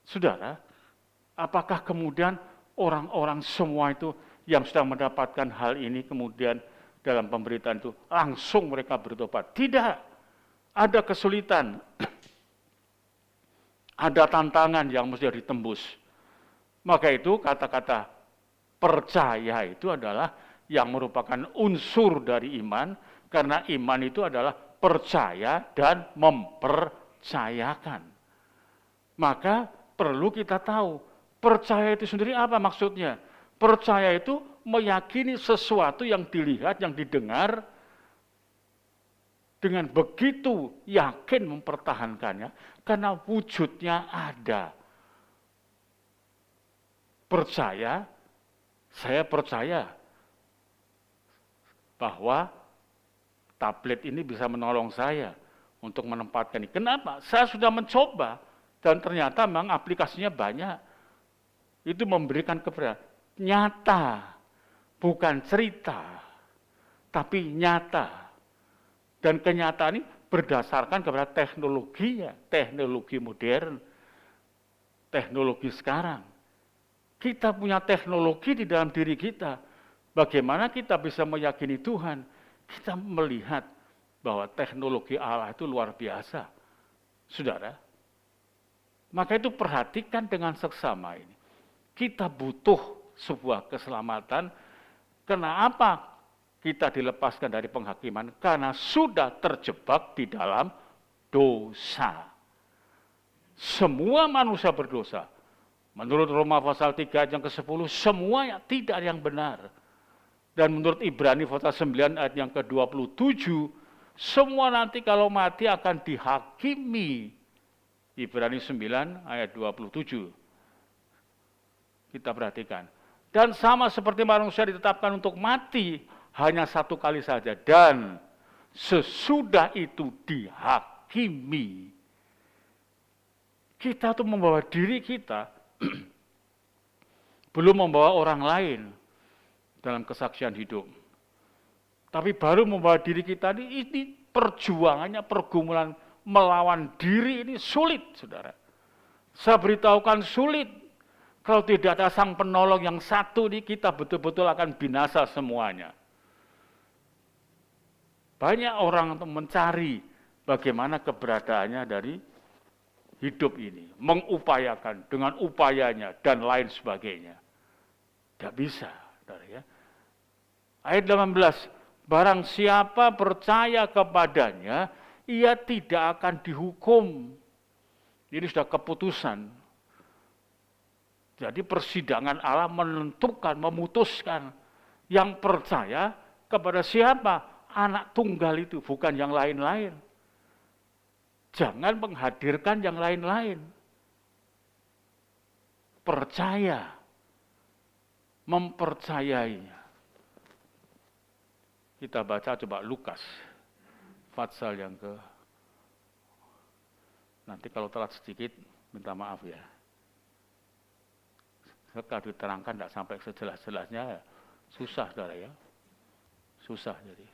Saudara, apakah kemudian orang-orang semua itu yang sedang mendapatkan hal ini kemudian dalam pemberitaan itu langsung mereka bertobat? Tidak. Ada kesulitan. Ada tantangan yang mesti ditembus. Maka itu kata-kata percaya itu adalah yang merupakan unsur dari iman, karena iman itu adalah percaya dan mempercayakan. Maka perlu kita tahu, percaya itu sendiri apa maksudnya? Percaya itu meyakini sesuatu yang dilihat, yang didengar, dengan begitu yakin mempertahankannya, karena wujudnya ada. Percaya, saya percaya bahwa tablet ini bisa menolong saya untuk menempatkan ini. Kenapa? Saya sudah mencoba dan ternyata memang aplikasinya banyak. Itu memberikan kepercayaan nyata, bukan cerita, tapi nyata. Dan kenyataan ini berdasarkan kepada teknologinya, teknologi modern, teknologi sekarang. Kita punya teknologi di dalam diri kita. Bagaimana kita bisa meyakini Tuhan? Kita melihat bahwa teknologi Allah itu luar biasa. Saudara, maka itu perhatikan dengan seksama ini. Kita butuh sebuah keselamatan. Kenapa kita dilepaskan dari penghakiman? Karena sudah terjebak di dalam dosa. semua manusia berdosa. Menurut Roma pasal 3 ayat yang ke-10, semuanya tidak ada yang benar. Dan menurut Ibrani pasal 9 ayat yang ke-27, semua nanti kalau mati akan dihakimi. Ibrani 9 ayat 27. Kita perhatikan. Dan sama seperti manusia ditetapkan untuk mati hanya satu kali saja. Dan sesudah itu dihakimi. Kita tuh membawa diri kita, belum membawa orang lain dalam kesaksian hidup. Tapi baru membawa diri kita ini perjuangannya, pergumulan melawan diri ini sulit, saudara. Saya beritahukan sulit. Kalau tidak ada sang penolong yang satu ini, kita betul-betul akan binasa semuanya. Banyak orang mencari bagaimana keberadaannya dari hidup ini. Mengupayakan dengan upayanya dan lain sebagainya. Tidak bisa, saudara ya. Ayat 18, barang siapa percaya kepadanya, ia tidak akan dihukum. Ini sudah keputusan. Jadi persidangan Allah menentukan, memutuskan. Yang percaya kepada siapa? Anak tunggal itu, bukan yang lain-lain. Jangan menghadirkan yang lain-lain. Percaya. Mempercayainya. Kita baca coba Lukas. Pasal yang ke... Nanti kalau telat sedikit, minta maaf ya. Kalau diterangkan tidak sampai sejelas-jelasnya, susah saudara ya. Susah jadi.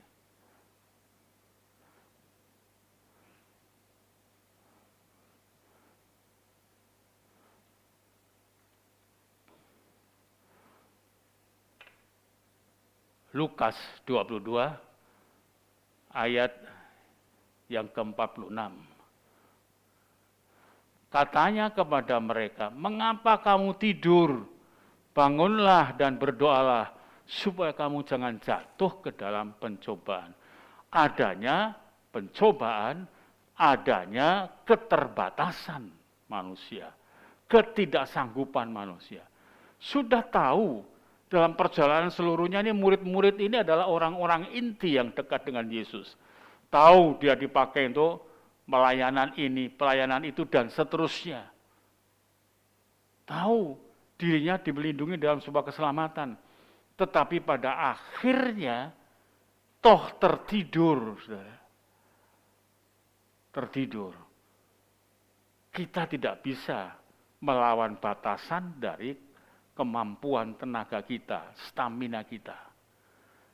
Lukas 22 ayat yang ke-46. Katanya kepada mereka, mengapa kamu tidur? Bangunlah dan berdoalah, supaya kamu jangan jatuh ke dalam pencobaan. Adanya pencobaan, adanya keterbatasan manusia, ketidaksanggupan manusia. Sudah tahu, dalam perjalanan seluruhnya ini murid-murid ini adalah orang-orang inti yang dekat dengan Yesus. Tahu dia dipakai untuk pelayanan ini, pelayanan itu, dan seterusnya. Tahu dirinya dilindungi dalam sebuah keselamatan. Tetapi pada akhirnya, toh tertidur. Saudara. Tertidur. Kita tidak bisa melawan batasan dari kemampuan tenaga kita, stamina kita.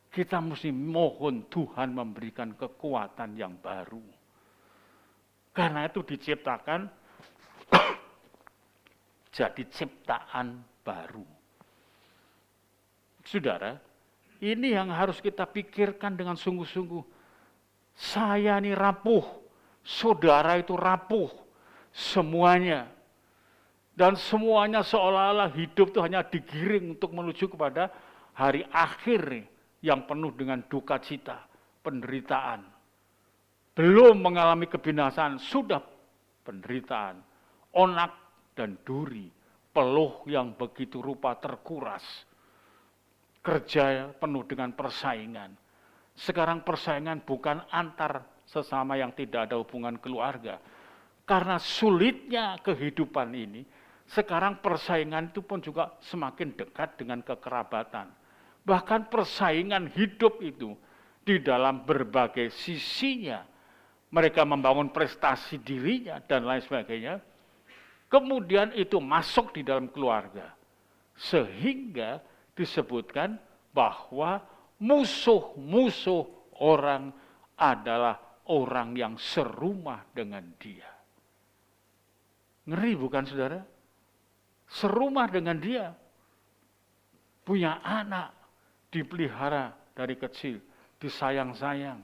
Kita mesti mohon Tuhan memberikan kekuatan yang baru. Karena itu diciptakan jadi ciptaan baru. Saudara, ini yang harus kita pikirkan dengan sungguh-sungguh. Saya ini rapuh, saudara itu rapuh, semuanya. Dan semuanya seolah-olah hidup itu hanya digiring untuk menuju kepada hari akhir yang penuh dengan duka cita, penderitaan. Belum mengalami kebinasaan, sudah penderitaan, onak dan duri, peluh yang begitu rupa terkuras, kerja penuh dengan persaingan. Sekarang persaingan bukan antar sesama yang tidak ada hubungan keluarga. Karena sulitnya kehidupan ini, sekarang persaingan itu pun juga semakin dekat dengan kekerabatan. Bahkan persaingan hidup itu di dalam berbagai sisinya, mereka membangun prestasi dirinya dan lain sebagainya. Kemudian itu masuk di dalam keluarga. Sehingga disebutkan bahwa musuh-musuh orang adalah orang yang serumah dengan dia. Ngeri bukan saudara? Serumah dengan dia. Punya anak, dipelihara dari kecil, disayang-sayang.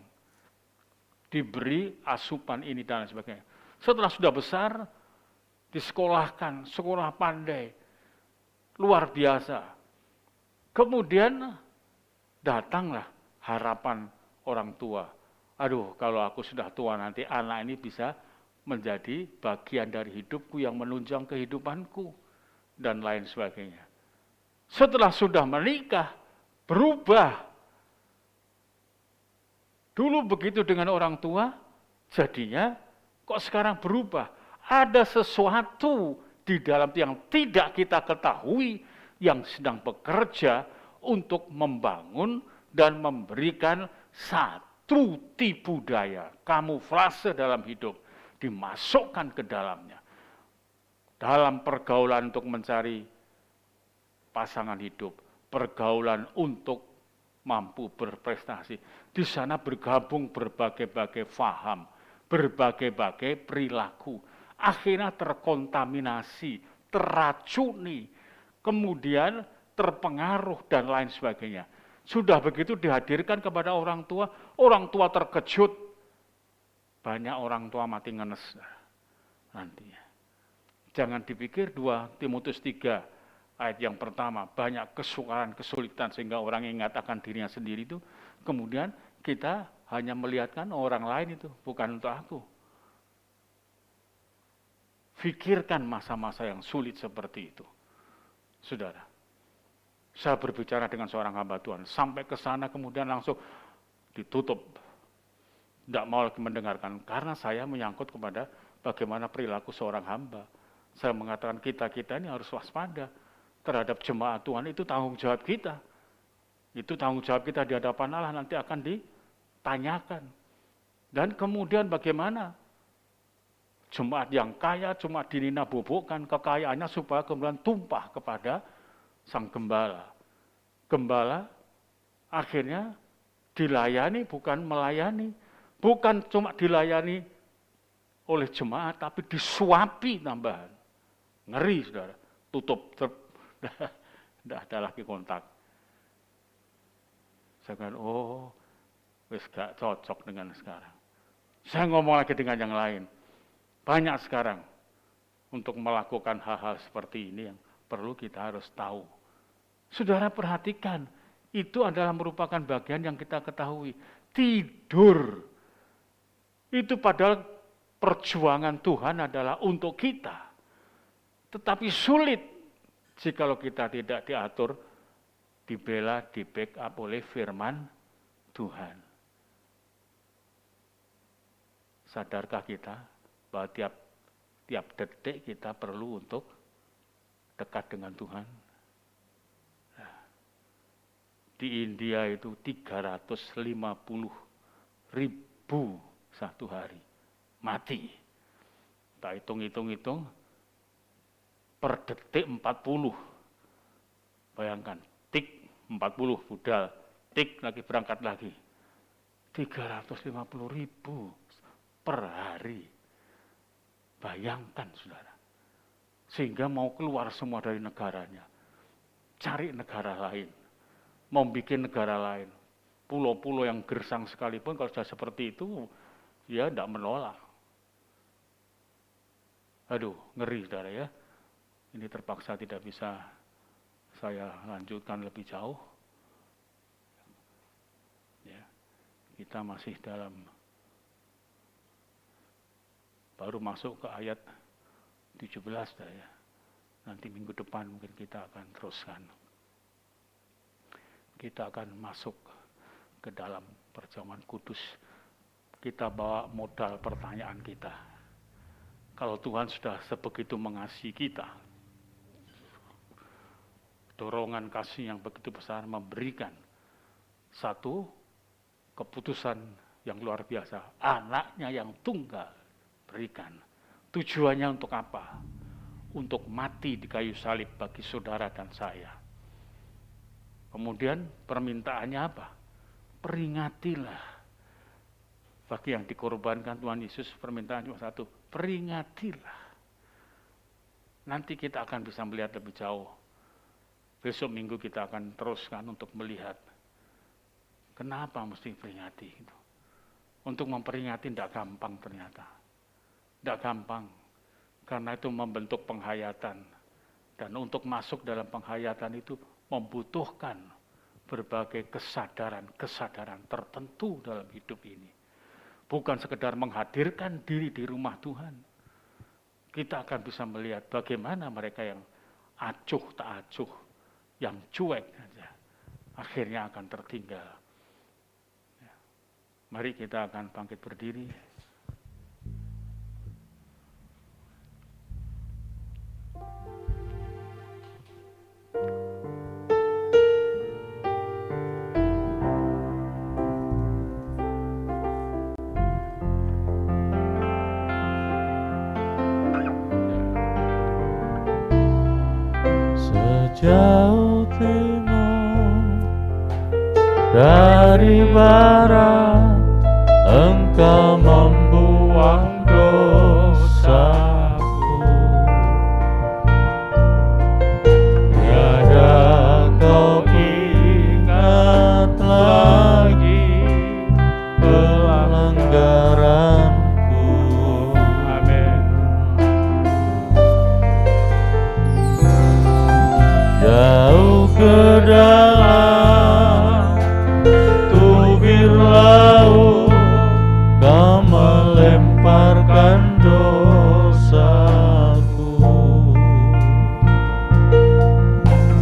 Diberi asupan ini dan sebagainya. Setelah sudah besar, disekolahkan, sekolah pandai, luar biasa. Kemudian datanglah harapan orang tua. Aduh, kalau aku sudah tua nanti anak ini bisa menjadi bagian dari hidupku yang menunjang kehidupanku, dan lain sebagainya. Setelah sudah menikah, berubah. Dulu begitu dengan orang tua, jadinya kok sekarang berubah. Ada sesuatu di dalam yang tidak kita ketahui yang sedang bekerja untuk membangun dan memberikan satu tipu daya, kamuflase dalam hidup, dimasukkan ke dalamnya. Dalam pergaulan untuk mencari pasangan hidup, pergaulan untuk mampu berprestasi. Di sana bergabung berbagai-bagai faham, berbagai-bagai perilaku. Akhirnya terkontaminasi, teracuni, kemudian terpengaruh dan lain sebagainya. Sudah begitu dihadirkan kepada orang tua terkejut. Banyak orang tua mati ngenes nantinya. Jangan dipikir 2 Timotius 3 ayat yang pertama, banyak kesukaran, kesulitan sehingga orang ingat akan dirinya sendiri itu. Kemudian kita hanya melihatkan orang lain itu, bukan untuk aku. Pikirkan masa-masa yang sulit seperti itu. Saudara, saya berbicara dengan seorang hamba Tuhan, sampai ke sana kemudian langsung ditutup. Tidak mau lagi mendengarkan, karena saya menyangkut kepada bagaimana perilaku seorang hamba. Saya mengatakan kita ini harus waspada terhadap jemaat Tuhan, itu tanggung jawab kita. Itu tanggung jawab kita di hadapan Allah, nanti akan ditanyakan. Dan kemudian bagaimana jemaat yang kaya cuma dinina-bobokkan kekayaannya supaya kemudian tumpah kepada sang gembala. Gembala akhirnya dilayani bukan melayani. Bukan cuma dilayani oleh jemaat, tapi disuapi tambahan. Ngeri, saudara. Tutup. Tidak ada lagi kontak. Saya katakan, wis gak cocok dengan sekarang. Saya ngomong lagi dengan yang lain. Banyak sekarang untuk melakukan hal-hal seperti ini yang perlu kita harus tahu. Saudara perhatikan, itu adalah merupakan bagian yang kita ketahui. Tidur. Itu padahal perjuangan Tuhan adalah untuk kita. Tetapi sulit jikalau kita tidak diatur, dibela, di-backup oleh firman Tuhan. Sadarkah kita bahwa tiap detik kita perlu untuk dekat dengan Tuhan? Nah, di India itu 350.000 satu hari mati. Tak hitung-hitung per detik 40. Bayangkan, tik 40 budal, tik lagi berangkat lagi. 350.000 per hari. Bayangkan, saudara. Sehingga mau keluar semua dari negaranya. Cari negara lain. Mau bikin negara lain. Pulau-pulau yang gersang sekalipun kalau sudah seperti itu, ya tidak menolak. Aduh, ngeri, saudara ya. Ini terpaksa tidak bisa saya lanjutkan lebih jauh. Ya, kita masih baru masuk ke ayat 17, ya. Nanti minggu depan mungkin kita akan teruskan. Kita akan masuk ke dalam perjamuan kudus. Kita bawa modal pertanyaan kita. Kalau Tuhan sudah sebegitu mengasihi kita, dorongan kasih yang begitu besar memberikan satu keputusan yang luar biasa. Anaknya yang tunggal berikan. Tujuannya untuk apa? Untuk mati di kayu salib bagi saudara dan saya. Kemudian permintaannya apa? Peringatilah. Bagi yang dikorbankan Tuhan Yesus, permintaan cuma satu. Peringatilah. Nanti kita akan bisa melihat lebih jauh. Besok minggu kita akan teruskan untuk melihat kenapa mesti peringati itu. Untuk memperingati tidak gampang ternyata. Tidak gampang. Karena itu membentuk penghayatan. Dan untuk masuk dalam penghayatan itu membutuhkan berbagai kesadaran-kesadaran tertentu dalam hidup ini. bukan sekedar menghadirkan diri di rumah Tuhan. Kita akan bisa melihat bagaimana mereka yang acuh tak acuh, yang cuek saja, akhirnya akan tertinggal. Mari kita akan bangkit berdiri. Sejauh timur dari barat, Engkau membuang dosaku. Tiada kau ingat lagi pelanggaranku. Amin. Jauh ke dalam tubir laut, Kau melemparkan dosaku.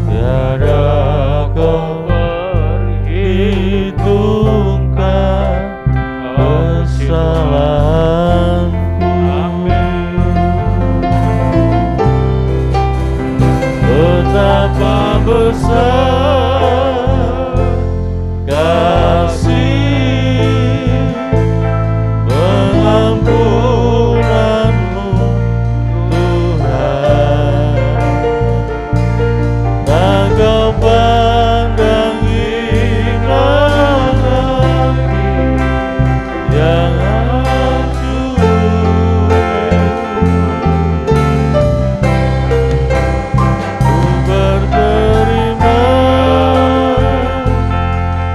Tiada kau perhitungkan kesalahanku. Betapa besar kasih pengampunanmu, Tuhan. Tak kau pandang hina lagi yang hancur. Ku berterima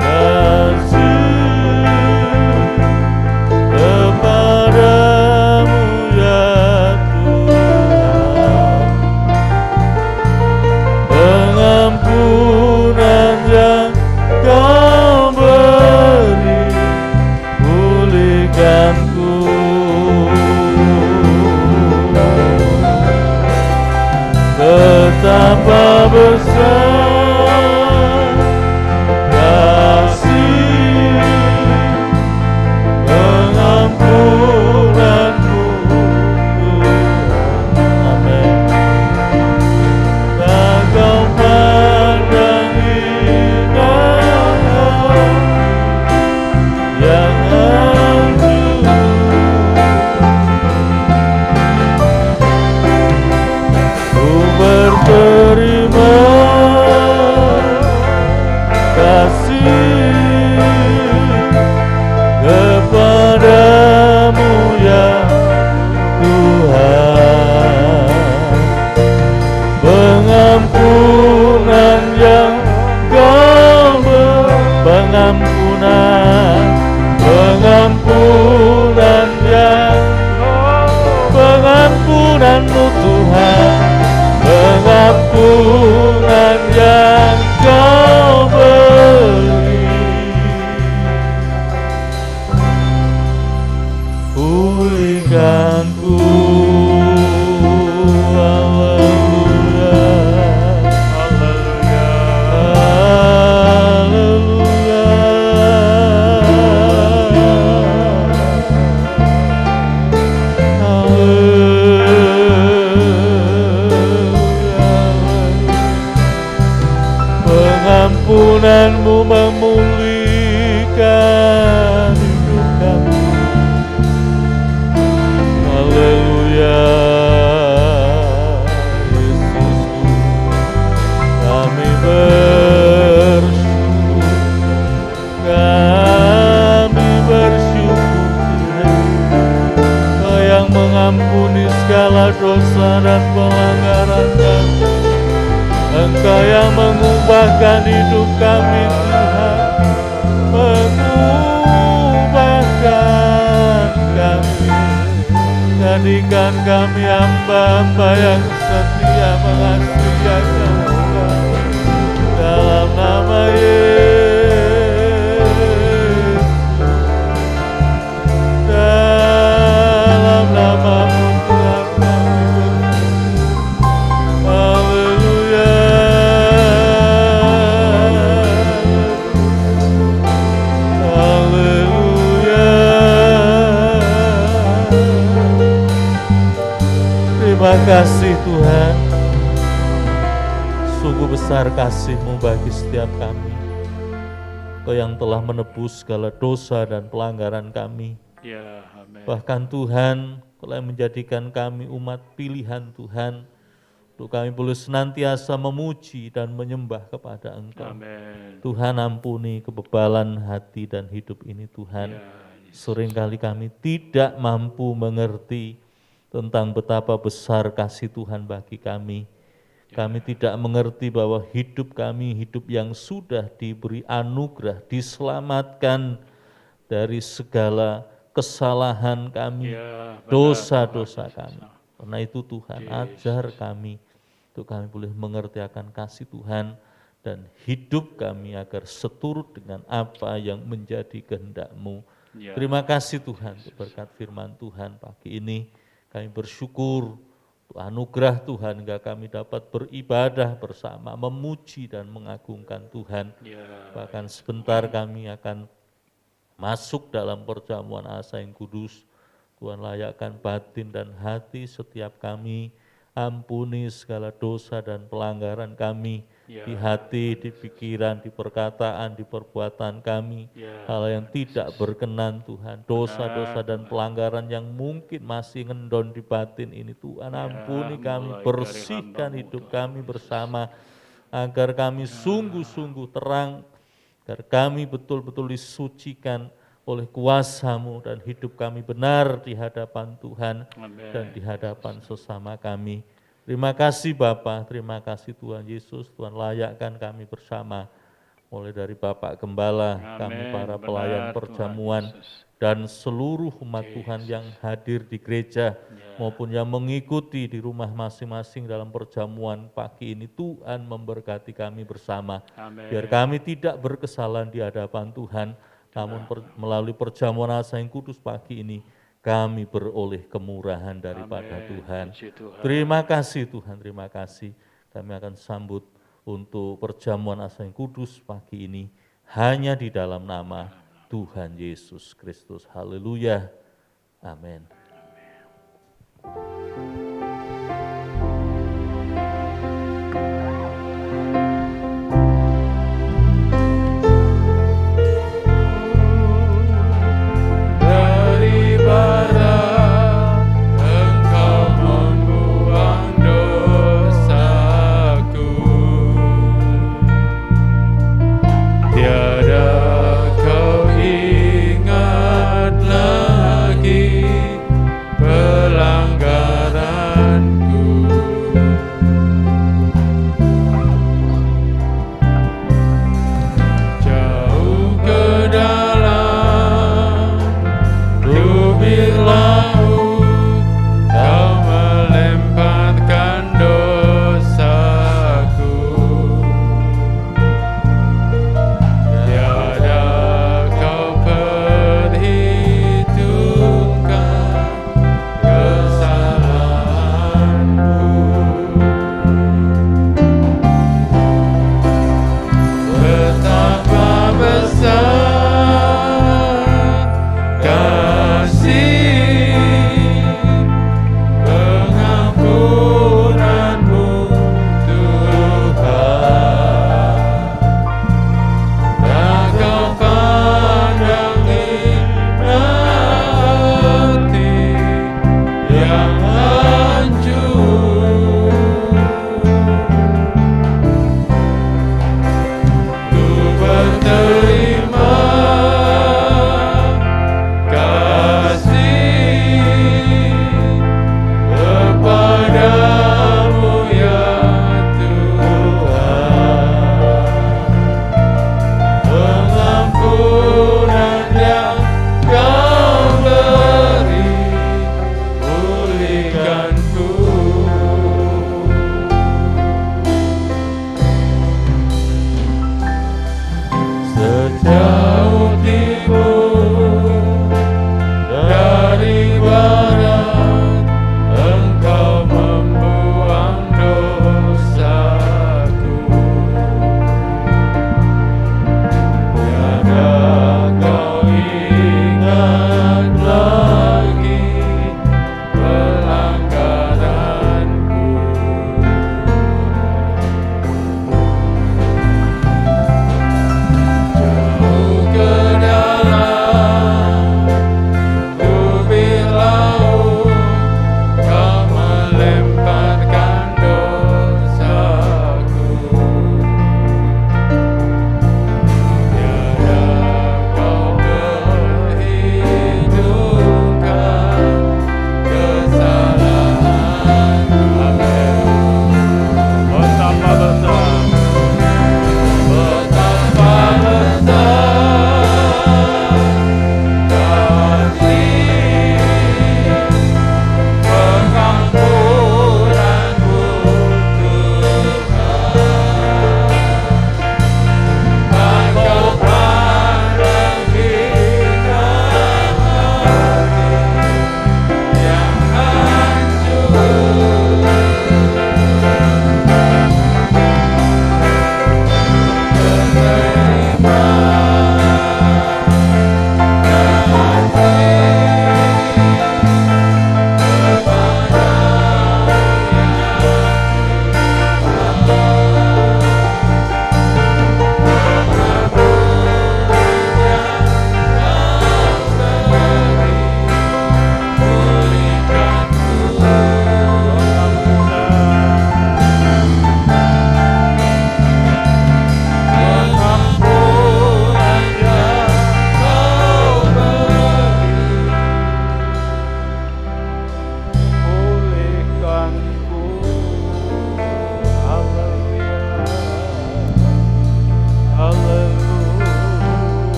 kasih kepadamu ya Tuhan. Pengampunan yang Kau beri, pulihkanku. Betapa besar kasih pengampunanmu, Tuhan. Amin. Tak kau pandang hina yang hancur. Ku berterima kasih kepadamu ya Tuhan. Pengampunan yang Kau pengampunanmu Tuhan, pengampunan yang Kau beri, pulihkanku. Haleluya, haleluya, pengampunanmu memulihkan hidup kami. Haleluya, Yesusku, kami bersyukur, Kau yang mengampuni segala dosa dan pelanggaran kami. Engkau yang mengubahkan hidup kami, Tuhan, mengubahkan kami, jadikan kami hamba-hamba yang setia mengasihi Engkau. Dalam nama Yesus, kasih Tuhan. Sungguh besar kasih-Mu bagi setiap kami. Kau yang telah menebus segala dosa dan pelanggaran kami. Ya, amin. Bahkan Tuhan, Kau yang menjadikan kami umat pilihan Tuhan, untuk kami boleh senantiasa memuji dan menyembah kepada Engkau. Amin. Tuhan, ampuni kebebalan hati dan hidup ini Tuhan. Ya, Seringkali kami tidak mampu mengerti tentang betapa besar kasih Tuhan bagi kami. Kami tidak mengerti bahwa hidup kami, hidup yang sudah diberi anugerah, diselamatkan dari segala kesalahan kami, ya, benar, dosa-dosa Tuhan kami. Yesus. Karena itu Tuhan, Yesus. ajar kami, untuk kami boleh mengerti akan kasih Tuhan, dan hidup kami agar seturut dengan apa yang menjadi kehendak-Mu. Ya. Terima kasih Tuhan untuk berkat firman Tuhan pagi ini. Kami bersyukur untuk anugerah Tuhan hingga kami dapat beribadah bersama, memuji dan mengagungkan Tuhan. Ya. Bahkan sebentar kami akan masuk dalam perjamuan asa yang kudus. Tuhan layakkan batin dan hati setiap kami. Ampuni segala dosa dan pelanggaran kami Ya. di hati, di pikiran, di perkataan, di perbuatan kami. Ya. Hal yang tidak berkenan Tuhan, dosa-dosa dan pelanggaran yang mungkin masih ngendon di batin ini Tuhan, ampuni kami, mulai dari bersihkan hamba-Mu, hidup Tuhan kami Yesus. bersama, agar kami sungguh-sungguh terang, agar kami betul-betul disucikan oleh kuasa-Mu dan hidup kami benar di hadapan Tuhan Amin. dan di hadapan sesama kami. Terima kasih Bapa, terima kasih Tuhan Yesus, Tuhan layakkan kami bersama, mulai dari Bapak Gembala, kami Amin. para Benar, pelayan Tuhan perjamuan, Yesus. dan seluruh umat Tuhan yang hadir di gereja, maupun yang mengikuti di rumah masing-masing dalam perjamuan pagi ini. Tuhan memberkati kami bersama, Amin. biar kami tidak berkesalahan di hadapan Tuhan, namun melalui perjamuan asa yang kudus pagi ini, kami beroleh kemurahan daripada Amin. Tuhan. Puji Tuhan. Terima kasih Tuhan, terima kasih. Kami akan sambut untuk perjamuan asa yang kudus pagi ini, hanya di dalam nama Tuhan Yesus Kristus. Haleluya. Amin. Daripada Engkau membuang dosaku, tiada Kau ingat lagi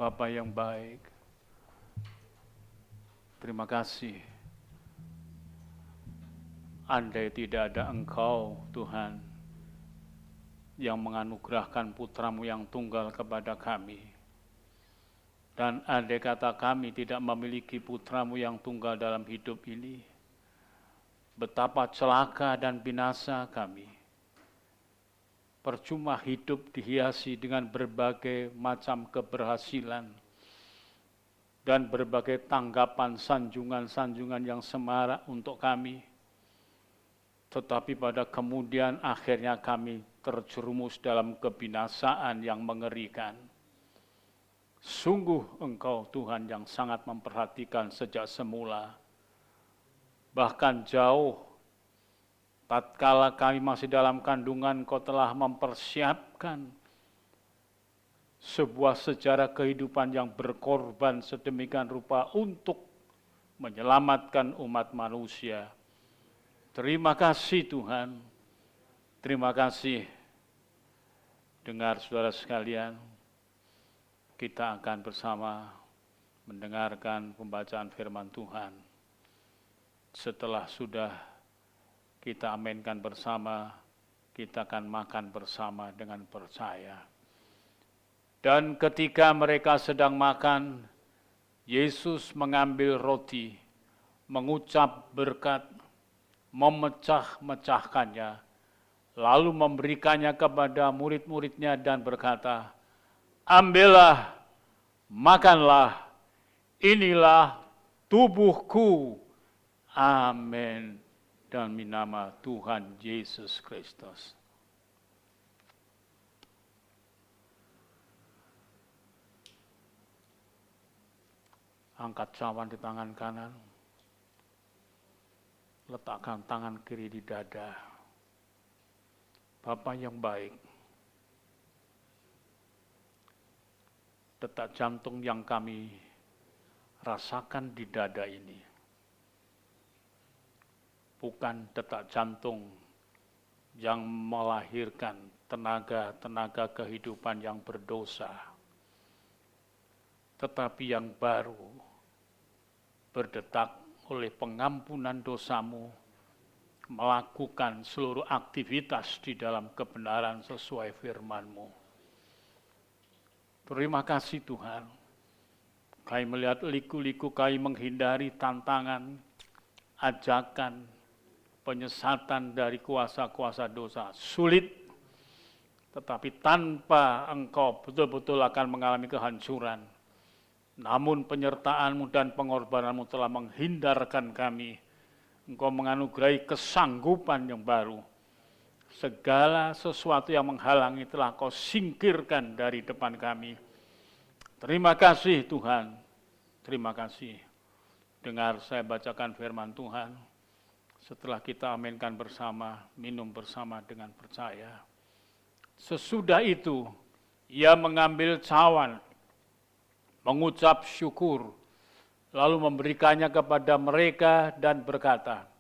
Bapa yang baik, terima kasih. Andai tidak ada Engkau, Tuhan, yang menganugerahkan putra-Mu yang tunggal kepada kami, dan andai kata kami tidak memiliki putra-Mu yang tunggal dalam hidup ini, betapa celaka dan binasa kami. Percuma hidup dihiasi dengan berbagai macam keberhasilan dan berbagai tanggapan sanjungan-sanjungan yang semarak untuk kami. Tetapi pada kemudian akhirnya kami terjerumus dalam kebinasaan yang mengerikan. Sungguh Engkau Tuhan yang sangat memperhatikan sejak semula. Bahkan jauh tatkala kami masih dalam kandungan, Kau telah mempersiapkan sebuah sejarah kehidupan yang berkorban sedemikian rupa untuk menyelamatkan umat manusia. Terima kasih Tuhan, terima kasih. Dengar saudara sekalian, kita akan bersama mendengarkan pembacaan firman Tuhan. Setelah sudah kita aminkan bersama, kita akan makan bersama dengan percaya. Dan ketika mereka sedang makan, Yesus mengambil roti, mengucap berkat, memecah-mecahkannya, lalu memberikannya kepada murid-muridnya dan berkata, "Ambillah, makanlah, inilah tubuhku." Amin. Demi nama Tuhan Yesus Kristus. Angkat cawan di tangan kanan. Letakkan tangan kiri di dada. Bapa yang baik, detak jantung yang kami rasakan di dada ini bukan detak jantung yang melahirkan tenaga-tenaga kehidupan yang berdosa, tetapi yang baru berdetak oleh pengampunan dosamu, melakukan seluruh aktivitas di dalam kebenaran sesuai firman-Mu. Terima kasih Tuhan, kami melihat liku-liku kami menghindari tantangan, ajakan, penyesatan dari kuasa-kuasa dosa. Sulit, tetapi tanpa Engkau betul-betul akan mengalami kehancuran. Namun penyertaan-Mu dan pengorbanan-Mu telah menghindarkan kami. Engkau menganugerahi kesanggupan yang baru. Segala sesuatu yang menghalangi telah Kau singkirkan dari depan kami. Terima kasih Tuhan, terima kasih. Dengar saya bacakan firman Tuhan. Setelah kita aminkan bersama, minum bersama dengan percaya. Sesudah itu, Ia mengambil cawan, mengucap syukur, lalu memberikannya kepada mereka dan berkata,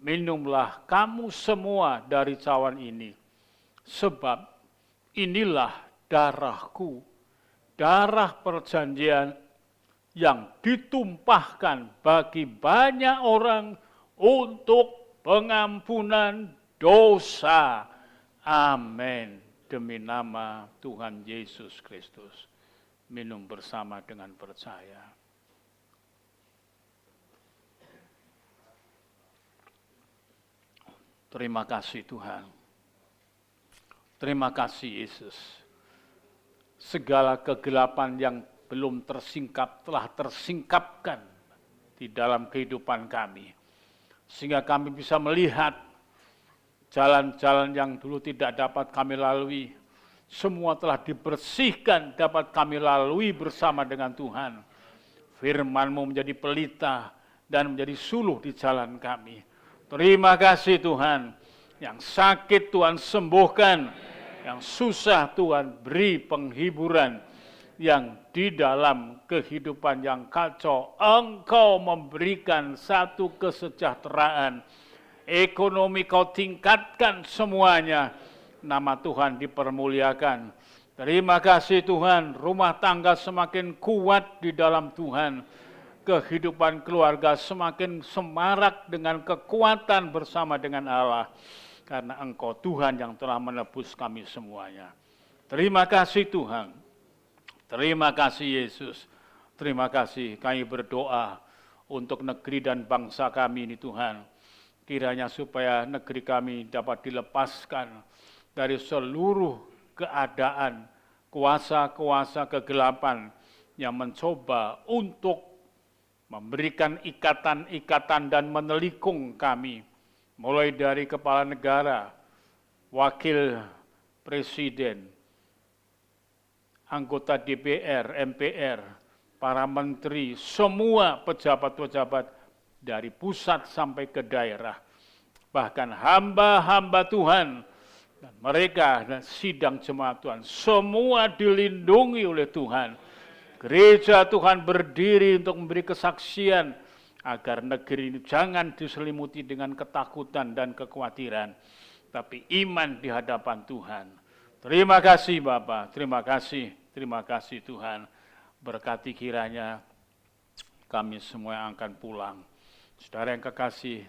"Minumlah kamu semua dari cawan ini, sebab inilah darahku, darah perjanjian yang ditumpahkan bagi banyak orang untuk pengampunan dosa." Amin. Demi nama Tuhan Yesus Kristus. Minum bersama dengan percaya. Terima kasih Tuhan. Terima kasih Yesus. Segala kegelapan yang belum tersingkap telah tersingkapkan di dalam kehidupan kami. Sehingga kami bisa melihat jalan-jalan yang dulu tidak dapat kami lalui. Semua telah dibersihkan, dapat kami lalui bersama dengan Tuhan. Firman-Mu menjadi pelita dan menjadi suluh di jalan kami. Terima kasih Tuhan. Yang sakit Tuhan sembuhkan. Yang susah Tuhan beri penghiburan. Yang di dalam kehidupan yang kacau, Engkau memberikan satu kesejahteraan. Ekonomi Kau tingkatkan semuanya. Nama Tuhan dipermuliakan. Terima kasih Tuhan, rumah tangga semakin kuat di dalam Tuhan. Kehidupan keluarga semakin semarak dengan kekuatan bersama dengan Allah. Karena Engkau Tuhan yang telah menebus kami semuanya. Terima kasih Tuhan. Terima kasih Yesus. Terima kasih kami berdoa untuk negeri dan bangsa kami ini Tuhan. Kiranya supaya negeri kami dapat dilepaskan dari seluruh keadaan, kuasa-kuasa kegelapan yang mencoba untuk memberikan ikatan-ikatan dan menelikung kami, mulai dari kepala negara, wakil presiden, anggota DPR, MPR, para menteri, semua pejabat-pejabat dari pusat sampai ke daerah, bahkan hamba-hamba Tuhan, dan mereka dan sidang jemaat Tuhan, semua dilindungi oleh Tuhan. Gereja Tuhan berdiri untuk memberi kesaksian agar negeri ini jangan diselimuti dengan ketakutan dan kekhawatiran, tapi iman di hadapan Tuhan. Terima kasih Bapa, terima kasih Tuhan. Berkati kiranya kami semua yang akan pulang. Saudara yang kekasih,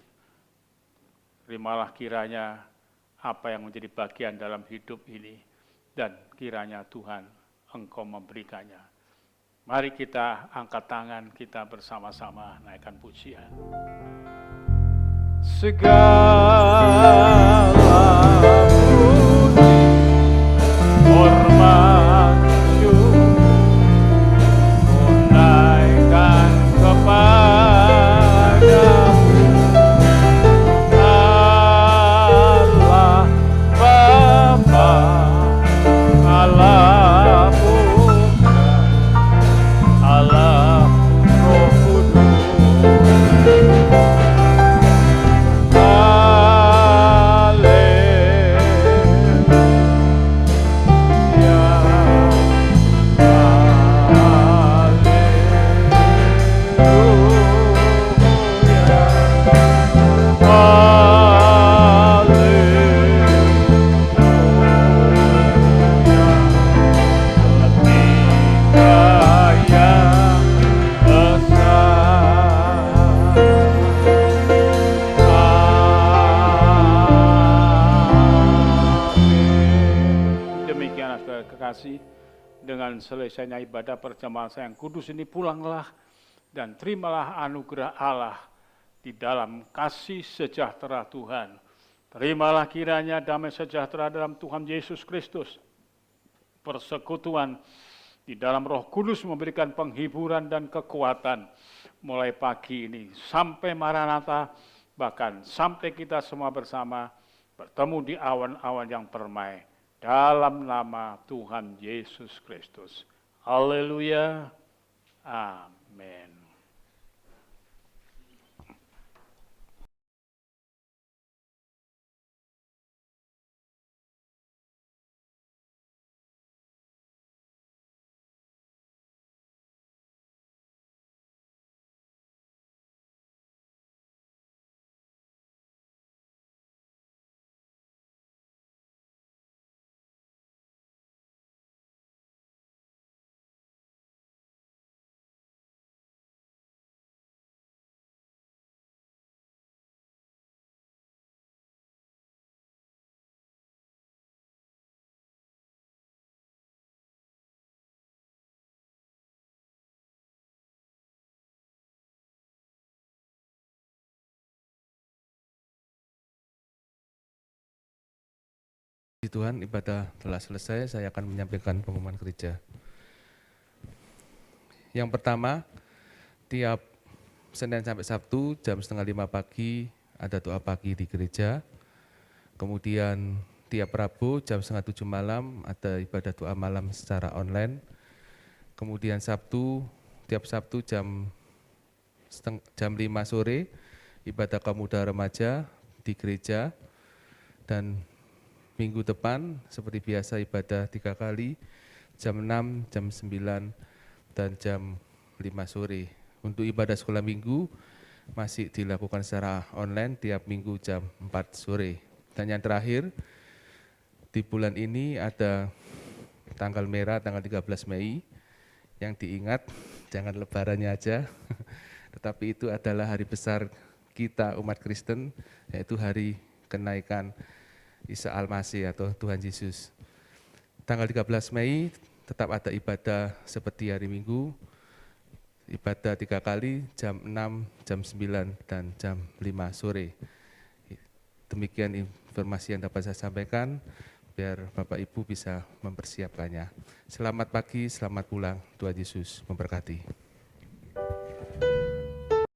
terimalah kiranya apa yang menjadi bagian dalam hidup ini, dan kiranya Tuhan Engkau memberikannya. Mari kita angkat tangan, kita bersama-sama naikkan pujian. Segala puji, hormat, syukur, ku naikkan kepadamu. Dengan selesainya ibadah perjamuan yang kudus ini, pulanglah dan terimalah anugerah Allah di dalam kasih sejahtera Tuhan. Terimalah kiranya damai sejahtera dalam Tuhan Yesus Kristus, persekutuan di dalam Roh Kudus memberikan penghiburan dan kekuatan mulai pagi ini sampai Maranatha, bahkan sampai kita semua bersama bertemu di awan-awan yang permai. Dalam nama Tuhan Yesus Kristus. Haleluya. Amin. Tuhan, ibadah telah selesai. Saya akan menyampaikan pengumuman gereja. Yang pertama, tiap Senin sampai Sabtu jam 4:30 pagi ada doa pagi di gereja. Kemudian tiap Rabu jam 6:30 malam ada ibadah doa malam secara online. Kemudian tiap Sabtu jam 5 sore ibadah kaum muda remaja di gereja. Dan minggu depan seperti biasa ibadah 3 kali, jam 6, jam 9, dan jam 5 sore. Untuk ibadah sekolah minggu masih dilakukan secara online tiap minggu jam 4 sore. Dan yang terakhir, di bulan ini ada tanggal merah, tanggal 13 Mei, yang diingat jangan lebarannya aja, tetapi itu adalah hari besar kita umat Kristen, yaitu hari kenaikan Isa Al-Masih atau Tuhan Yesus. Tanggal 13 Mei tetap ada ibadah seperti hari Minggu, ibadah 3 kali, jam 6, jam 9, dan jam 5 sore. Demikian informasi yang dapat saya sampaikan, biar Bapak Ibu bisa mempersiapkannya. Selamat pagi, selamat pulang, Tuhan Yesus memberkati.